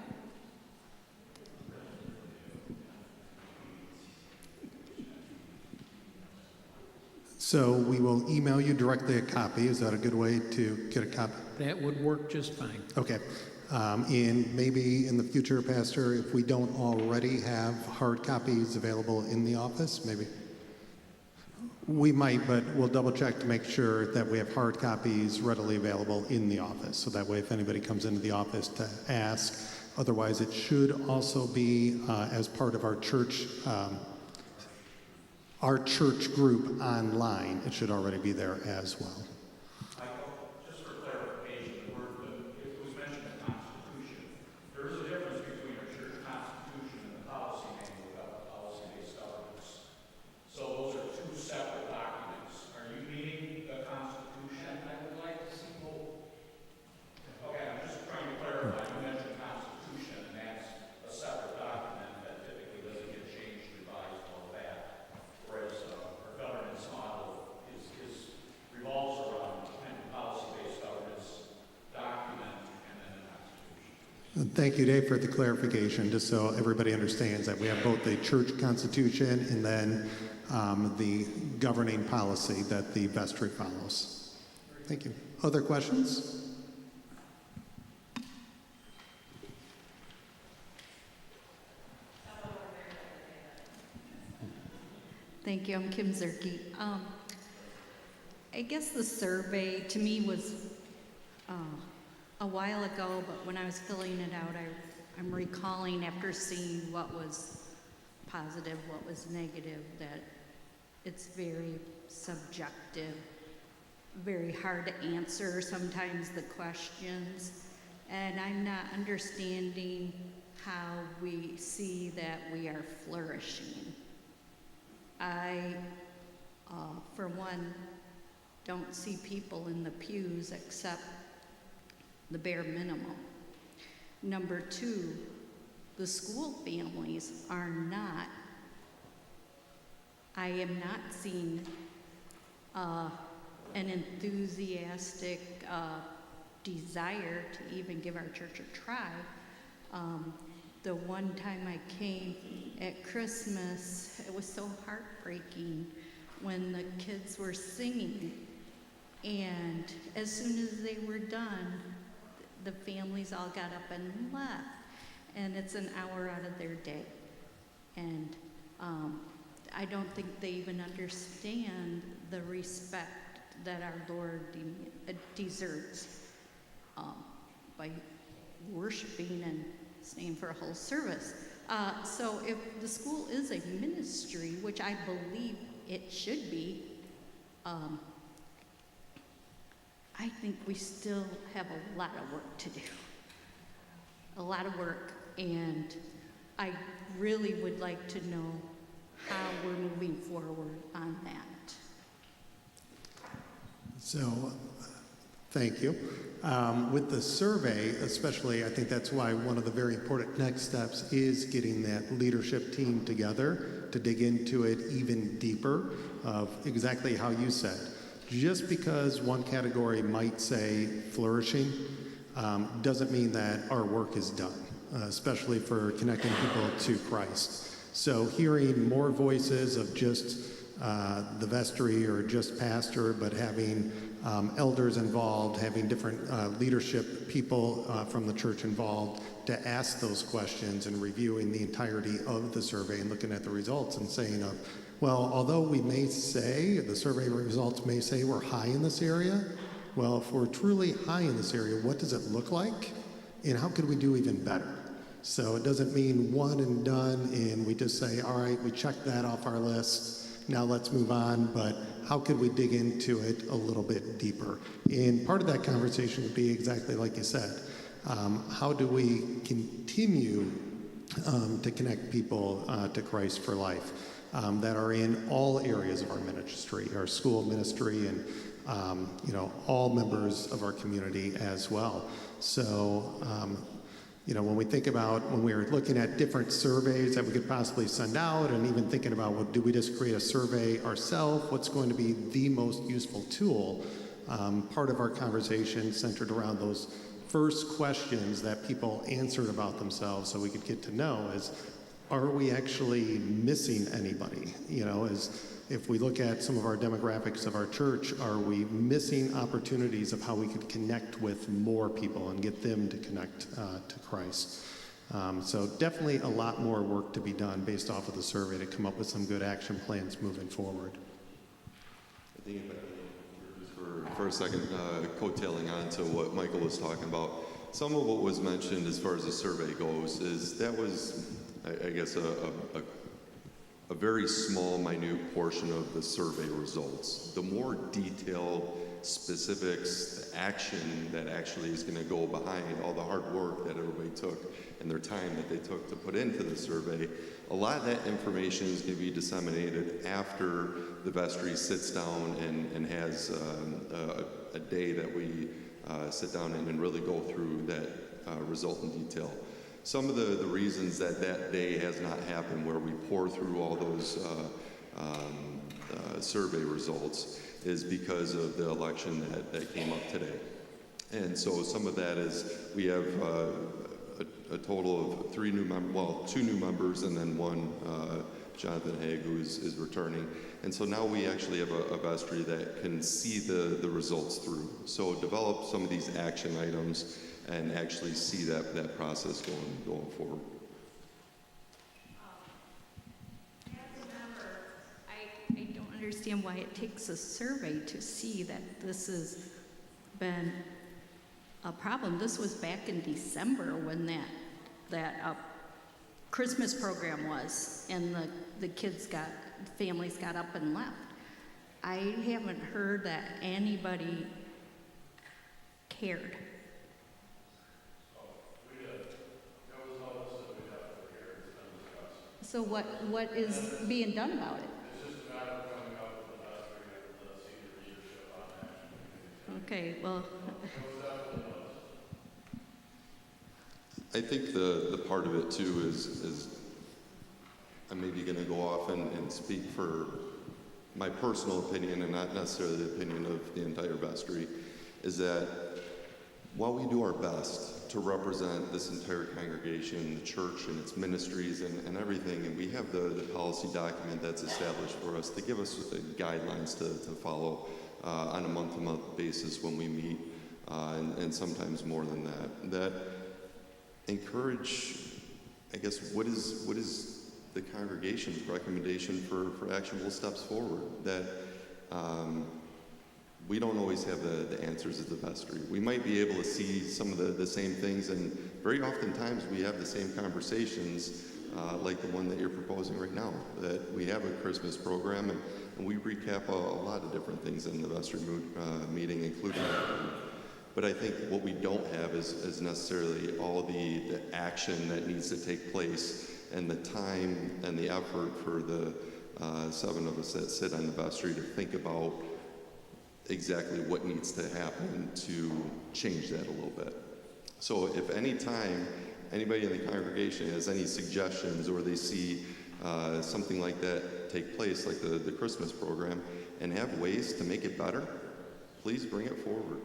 So we will email you directly a copy. Is that a good way to get a copy? That would work just fine. Okay. And maybe in the future, Pastor, if we don't already have hard copies available in the office, maybe? We might, but we'll double check to make sure that we have hard copies readily available in the office. So that way, if anybody comes into the office to ask, otherwise it should also be as part of our church group online. It should already be there as well. Michael, just for clarification, it was mentioned the Constitution. There is a difference between our church constitution and the policy manual about policy-based governance. So those are two separate documents. Are you meaning the Constitution? I would like to see both. Okay, I'm just trying to clarify. You mentioned the Constitution, and that's a separate document that typically doesn't get changed, revised, all that. Whereas our governance model revolves around kind of policy-based governance document and then the Constitution. Thank you, Dave, for the clarification, just so everybody understands that we have both the church constitution and then the governing policy that the vestry follows. Thank you. Other questions? Thank you. I'm Kim Zerke. I guess the survey to me was a while ago, but when I was filling it out, I'm recalling after seeing what was positive, what was negative, that it's very subjective, very hard to answer sometimes the questions, and I'm not understanding how we see that we are flourishing. I, for one, don't see people in the pews except the bare minimum. Number two, the school families are not, I am not seeing an enthusiastic desire to even give our church a try. The one time I came at Christmas, it was so heartbreaking when the kids were singing, and as soon as they were done, the families all got up and left, and it's an hour out of their day. And I don't think they even understand the respect that our Lord deserves by worshiping and staying for a whole service. So if the school is a ministry, which I believe it should be, I think we still have a lot of work to do. A lot of work, and I really would like to know how we're moving forward on that. So, thank you. With the survey, especially, I think that's why one of the very important next steps is getting that leadership team together to dig into it even deeper of exactly how you said. Just because one category might say flourishing doesn't mean that our work is done, especially for connecting people to Christ. So hearing more voices of just the vestry or just pastor, but having elders involved, having different leadership people from the church involved to ask those questions and reviewing the entirety of the survey and looking at the results and saying, well, although we may say, the survey results may say we're high in this area, well, if we're truly high in this area, what does it look like? And how could we do even better? So it doesn't mean one and done and we just say, all right, we checked that off our list, now let's move on, but how could we dig into it a little bit deeper? And part of that conversation would be exactly like you said. How do we continue to connect people to Christ for life that are in all areas of our ministry, our school ministry, and all members of our community as well. So, when we think about when we're looking at different surveys that we could possibly send out, and even thinking about, well, do we just create a survey ourselves? What's going to be the most useful tool? Part of our conversation centered around those first questions that people answered about themselves so we could get to know is, are we actually missing anybody? If we look at some of our demographics of our church, are we missing opportunities of how we could connect with more people and get them to connect to Christ? So definitely a lot more work to be done based off of the survey to come up with some good action plans moving forward. think if I can for a second, coattailing on to what Michael was talking about. Some of what was mentioned as far as the survey goes is that was, I guess, a very small, minute portion of the survey results. The more detailed specifics, the action that actually is going to go behind all the hard work that everybody took and their time that they took to put into the survey, a lot of that information is going to be disseminated after the vestry sits down and has a day that we sit down and really go through that result in detail. Some of the reasons that day has not happened, where we pour through all those survey results, is because of the election that came up today. And so some of that is we have a total of 2 new members, and then one, Jonathan Haig, who is returning. And so now we actually have a vestry that can see the results through. So develop some of these action items and actually see that process going forward. I don't understand why it takes a survey to see that this has been a problem. This was back in December when that Christmas program was, and the families got up and left. I haven't heard that anybody cared. So what is being done about it? Okay, well. I think the part of it too is I'm maybe going to go off and speak for my personal opinion and not necessarily the opinion of the entire vestry, is that while we do our best to represent this entire congregation, the church and its ministries and everything, and we have the policy document that's established for us to give us guidelines to follow on a month-to-month basis when we meet, and sometimes more than that encourage, I guess, what is the congregation's recommendation for actionable steps forward? That we don't always have the answers as the vestry. We might be able to see some of the same things, and very oftentimes we have the same conversations, like the one that you're proposing right now, that we have a Christmas program, and we recap a lot of different things in the vestry meeting, including but I think what we don't have is necessarily all the action that needs to take place and the time and the effort for the 7 of us that sit on the vestry to think about exactly what needs to happen to change that a little bit. So if any time anybody in the congregation has any suggestions, or they see something like that take place, like the Christmas program, and have ways to make it better, please bring it forward.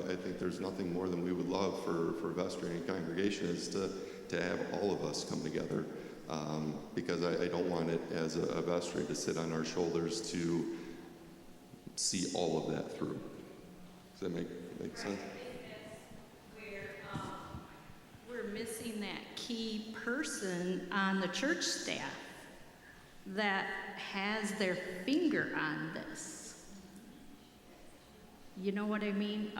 I think there's nothing more than we would love for vestry and congregation is to have all of us come together, because I don't want it as a vestry to sit on our shoulders to see all of that through. Does that make sense? We're missing that key person on the church staff that has their finger on this. You know what I mean?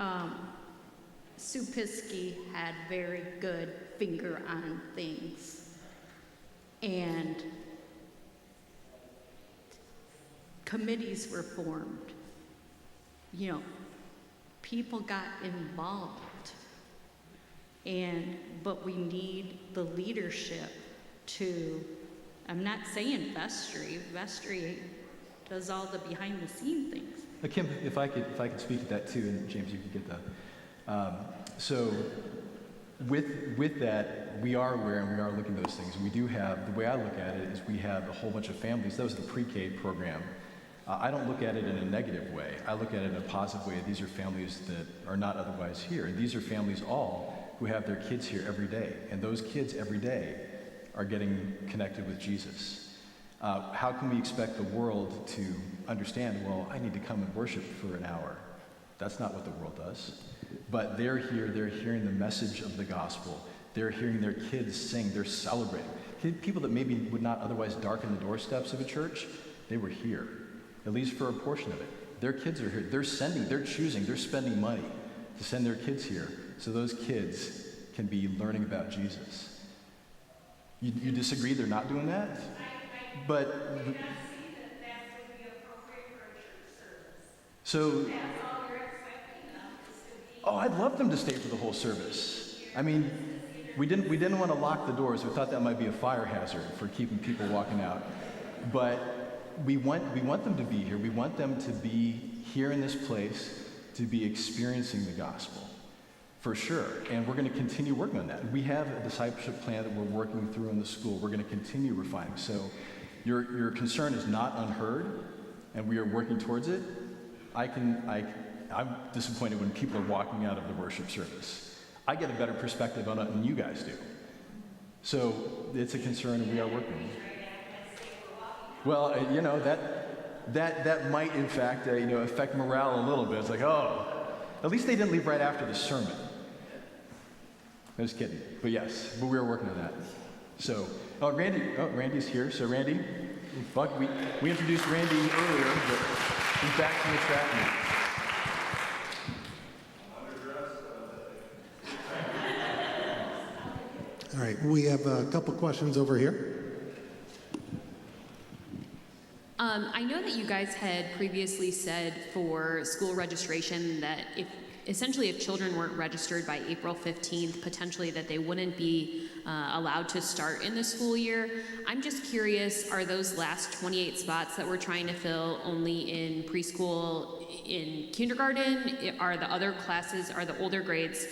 Sue Piskey had very good finger on things. And committees were formed. You know, people got involved. But we need the leadership to, I'm not saying vestry does all the behind the scene things. Kim, if I could speak to that too, and James, you can get that. So with that, we are aware and we are looking at those things. We do have, the way I look at it is we have a whole bunch of families. That was the pre-K program. I don't look at it in a negative way. I look at it in a positive way. These are families that are not otherwise here. And these are families all who have their kids here every day. And those kids every day are getting connected with Jesus. How can we expect the world to understand, well, I need to come and worship for an hour? That's not what the world does. But they're here, they're hearing the message of the gospel. They're hearing their kids sing, they're celebrating. People that maybe would not otherwise darken the doorsteps of a church, they were here, at least for a portion of it. Their kids are here. They're spending money to send their kids here so those kids can be learning about Jesus. You disagree they're not doing that? But so, oh, I'd love them to stay for the whole service. I mean, we didn't want to lock the doors. We thought that might be a fire hazard for keeping people walking out. But we want them to be here. We want them to be here in this place, to be experiencing the gospel, for sure. And we're going to continue working on that. We have a discipleship plan that we're working through in the school. We're going to continue refining. So your concern is not unheard, and we are working towards it. I'm disappointed when people are walking out of the worship service. I get a better perspective on it than you guys do. So it's a concern, and we are working. Well, that might in fact affect morale a little bit. It's like, oh, at least they didn't leave right after the sermon. I'm just kidding. But yes, we are working on that. So, Randy's here. So Randy, we introduced Randy earlier, but he's back from the track meet. All right, we have a couple questions over here. I know that you guys had previously said for school registration that if children weren't registered by April 15th, potentially that they wouldn't be allowed to start in the school year. I'm just curious, are those last 28 spots that we're trying to fill only in preschool, in kindergarten? Are the other classes, are the older grades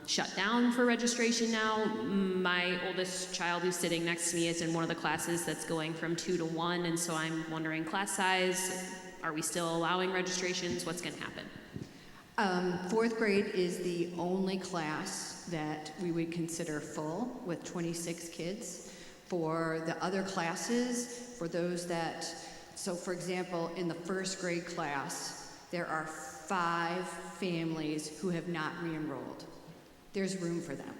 shut down for registration now? My oldest child who's sitting next to me is in one of the classes that's going from 2 to 1, and so I'm wondering class size, are we still allowing registrations? What's going to happen? Fourth grade is the only class that we would consider full with 26 kids. For the other classes, for those so for example, in the first grade class, there are 5 families who have not re-enrolled. There's room for them.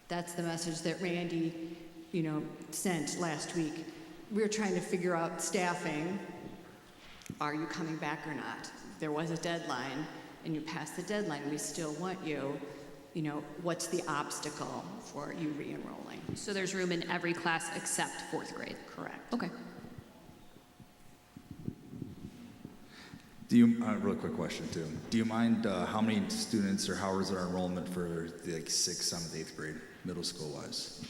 That's the message that Randy, sent last week. We're trying to figure out staffing. Are you coming back or not? There was a deadline, and you passed the deadline. We still want you. What's the obstacle for you re-enrolling? So there's room in every class except 4th grade? Correct. Okay. Do you, real quick question too. Do you mind how many students or how is our enrollment for the 6th, 7th, 8th grade, middle school wise?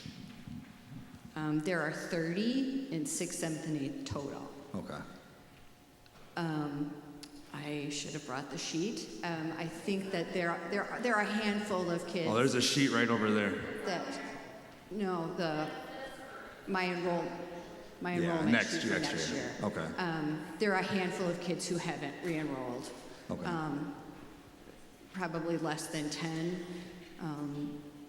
There are 30 in 6th, 7th, and 8th total. Okay. I should have brought the sheet. I think that there are a handful of kids. Oh, there's a sheet right over there. My enrollment next sheet for next year. Okay. There are a handful of kids who haven't re-enrolled. Okay. Probably less than 10.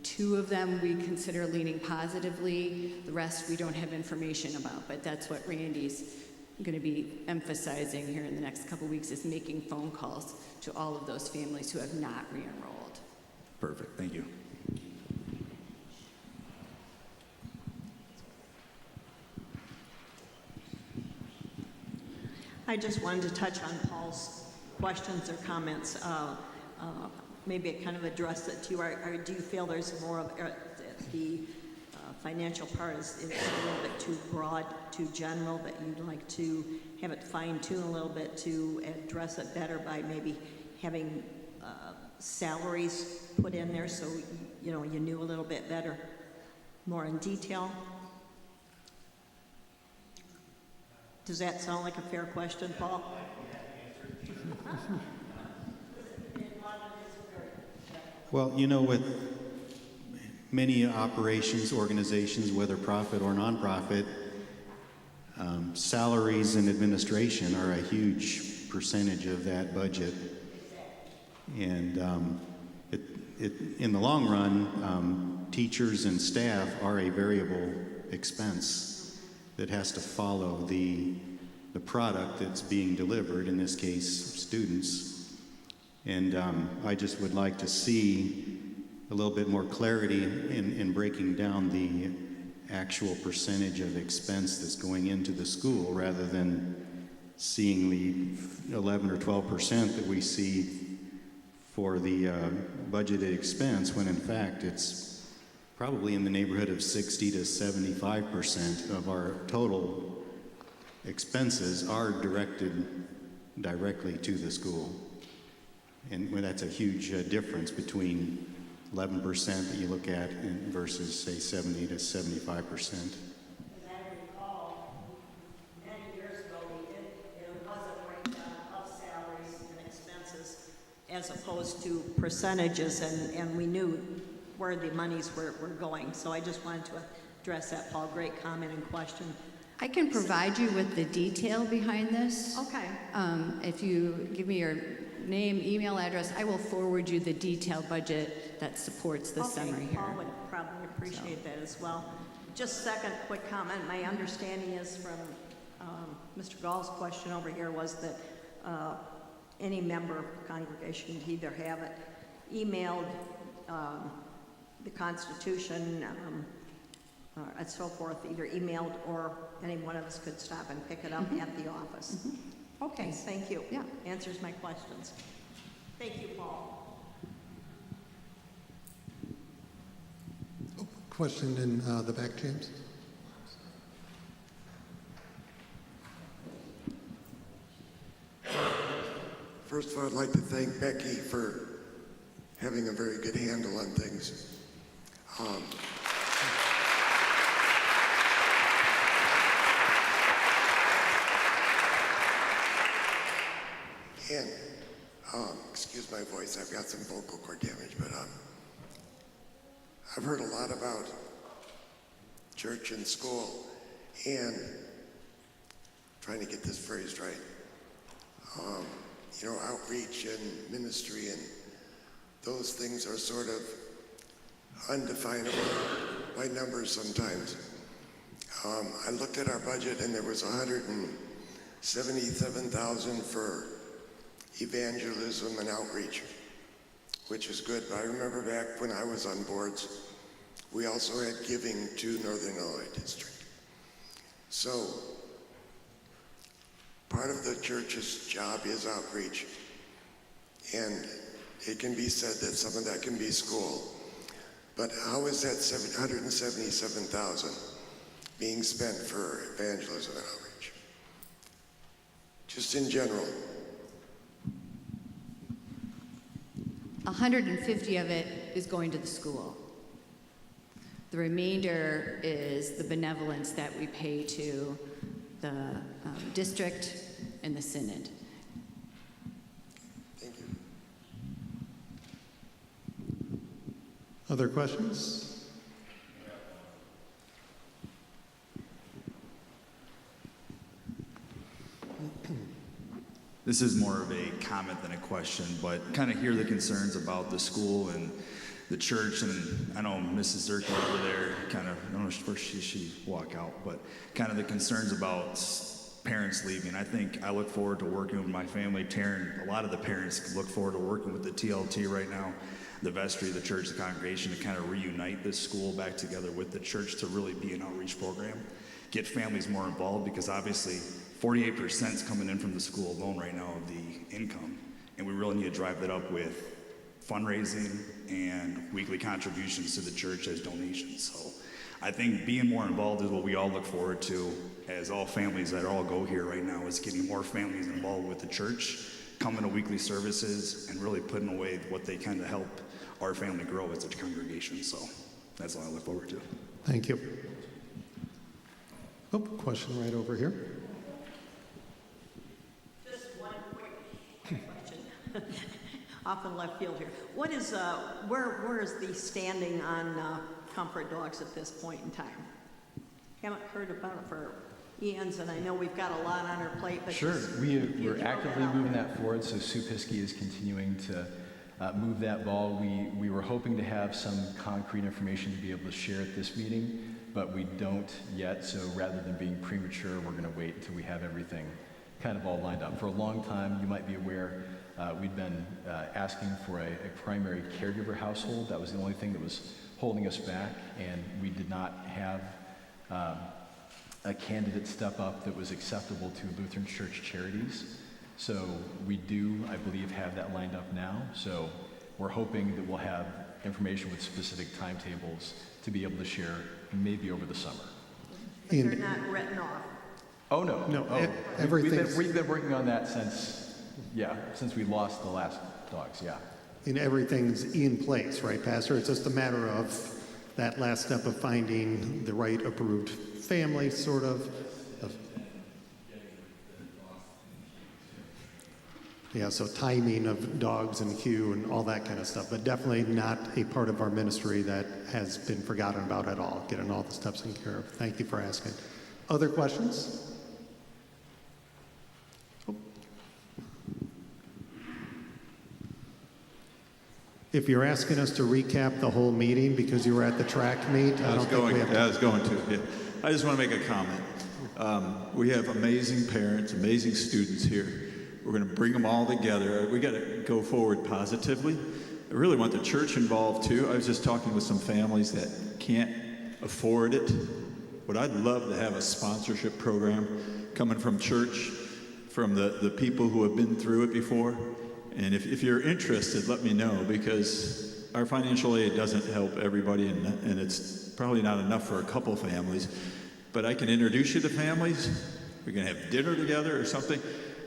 2 of them we consider leaning positively. The rest we don't have information about, but that's what Randy's going to be emphasizing here in the next couple weeks, is making phone calls to all of those families who have not re-enrolled. Perfect. Thank you. I just wanted to touch on Paul's questions or comments. Maybe it kind of addressed it to you. Or do you feel there's more of the financial part is a little bit too broad, too general, that you'd like to have it fine-tuned a little bit to address it better by maybe having salaries put in there so you knew a little bit better, more in detail? Does that sound like a fair question, Paul? Well, with many operations, organizations, whether profit or nonprofit, salaries and administration are a huge percentage of that budget. And in the long run, teachers and staff are a variable expense that has to follow the product that's being delivered, in this case, students. And I just would like to see a little bit more clarity in breaking down the actual percentage of expense that's going into the school rather than seeing the 11 or 12% that we see for the budgeted expense, when in fact it's probably in the neighborhood of 60 to 75% of our total expenses are directed directly to the school. And that's a huge difference between 11% that you look at versus, say, 70 to 75%. As opposed to percentages, and we knew where the monies were going. So I just wanted to address that, Paul. Great comment and question. I can provide you with the detail behind this. Okay. If you give me your name, email address, I will forward you the detailed budget that supports this summary here. Paul would probably appreciate that as well. Just second quick comment. My understanding is from Mr. Gall's question over here was that any member of the congregation would either have it emailed, the Constitution, and so forth, either emailed or any one of us could stop and pick it up at the office. Okay, thank you. Yeah. Answers my questions. Thank you, Paul. Question in the back, James. First of all, I'd like to thank Becky for having a very good handle on things. And, excuse my voice, I've got some vocal cord damage, but I've heard a lot about church and school, and trying to get this phrased right. You know, outreach and ministry and those things are sort of undefinable by numbers sometimes. I looked at our budget and there was $177,000 for evangelism and outreach, which is good. But I remember back when I was on boards, we also had giving to Northern Illinois District. So part of the church's job is outreach, and it can be said that some of that can be school. But how is that $177,000 being spent for evangelism and outreach? Just in general. 150 of it is going to the school. The remainder is the benevolence that we pay to the district and the synod. Thank you. Other questions? This is more of a comment than a question, but kind of hear the concerns about the school and the church, and I know Mrs. Zerke over there kind of, I don't know where she walk out, but kind of the concerns about parents leaving. I think I look forward to working with my family. Taryn, a lot of the parents look forward to working with the TLT right now, the vestry, the church, the congregation, to kind of reunite this school back together with the church to really be an outreach program, get families more involved, because obviously 48% is coming in from the school alone right now of the income, and we really need to drive that up with fundraising and weekly contributions to the church as donations. So I think being more involved is what we all look forward to as all families that all go here right now, is getting more families involved with the church, coming to weekly services, and really putting away what they kind of help our family grow as a congregation. So that's what I look forward to. Thank you. Oh, question right over here. Just one quick question. Off in left field here. What is, where is the standing on comfort dogs at this point in time? Haven't heard about it for eons, and I know we've got a lot on our plate, but Sure, just, we're actively moving that forward, so Sue Piskey is continuing to move that ball. We were hoping to have some concrete information to be able to share at this meeting, but we don't yet, so rather than being premature, we're going to wait until we have everything kind of all lined up. For a long time, you might be aware, we'd been asking for a primary caregiver household. That was the only thing that was holding us back, and we did not have a candidate step up that was acceptable to Lutheran Church Charities. So we do, I believe, have that lined up now. So we're hoping that we'll have information with specific timetables to be able to share maybe over the summer. But they're not written off. Oh, no. No, Oh, everything's- we've been working on that since we lost the last dogs, yeah. And everything's in place, right, Pastor? It's just a matter of that last step of finding the right approved family, sort of. Yeah, so timing of dogs and queue and all that kind of stuff, but definitely not a part of our ministry that has been forgotten about at all, getting all the steps in care of. Thank you for asking. Other questions? If you're asking us to recap the whole meeting because you were at the track meet, I don't think we have to. I was going to. Yeah. I just want to make a comment. We have amazing parents, amazing students here. We're going to bring them all together. We got to go forward positively. I really want the church involved too. I was just talking with some families that can't afford it. But I'd love to have a sponsorship program coming from church, from the people who have been through it before. And if you're interested, let me know, because our financial aid doesn't help everybody, and it's probably not enough for a couple families. But I can introduce you to families. We can have dinner together or something.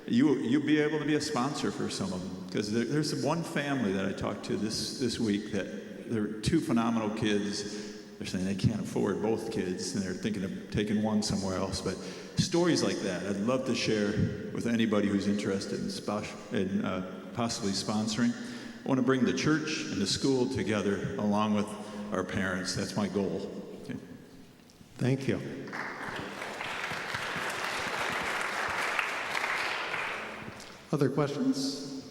You'll be able to be a sponsor for some of them. Because there's one family that I talked to this week that there were two phenomenal kids. They're saying they can't afford both kids, and they're thinking of taking one somewhere else. But stories like that, I'd love to share with anybody who's interested in possibly sponsoring. I want to bring the church and the school together along with our parents. That's my goal. Okay. Thank you. Other questions?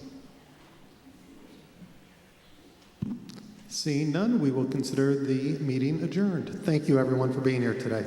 Seeing none, we will consider the meeting adjourned. Thank you, everyone, for being here today.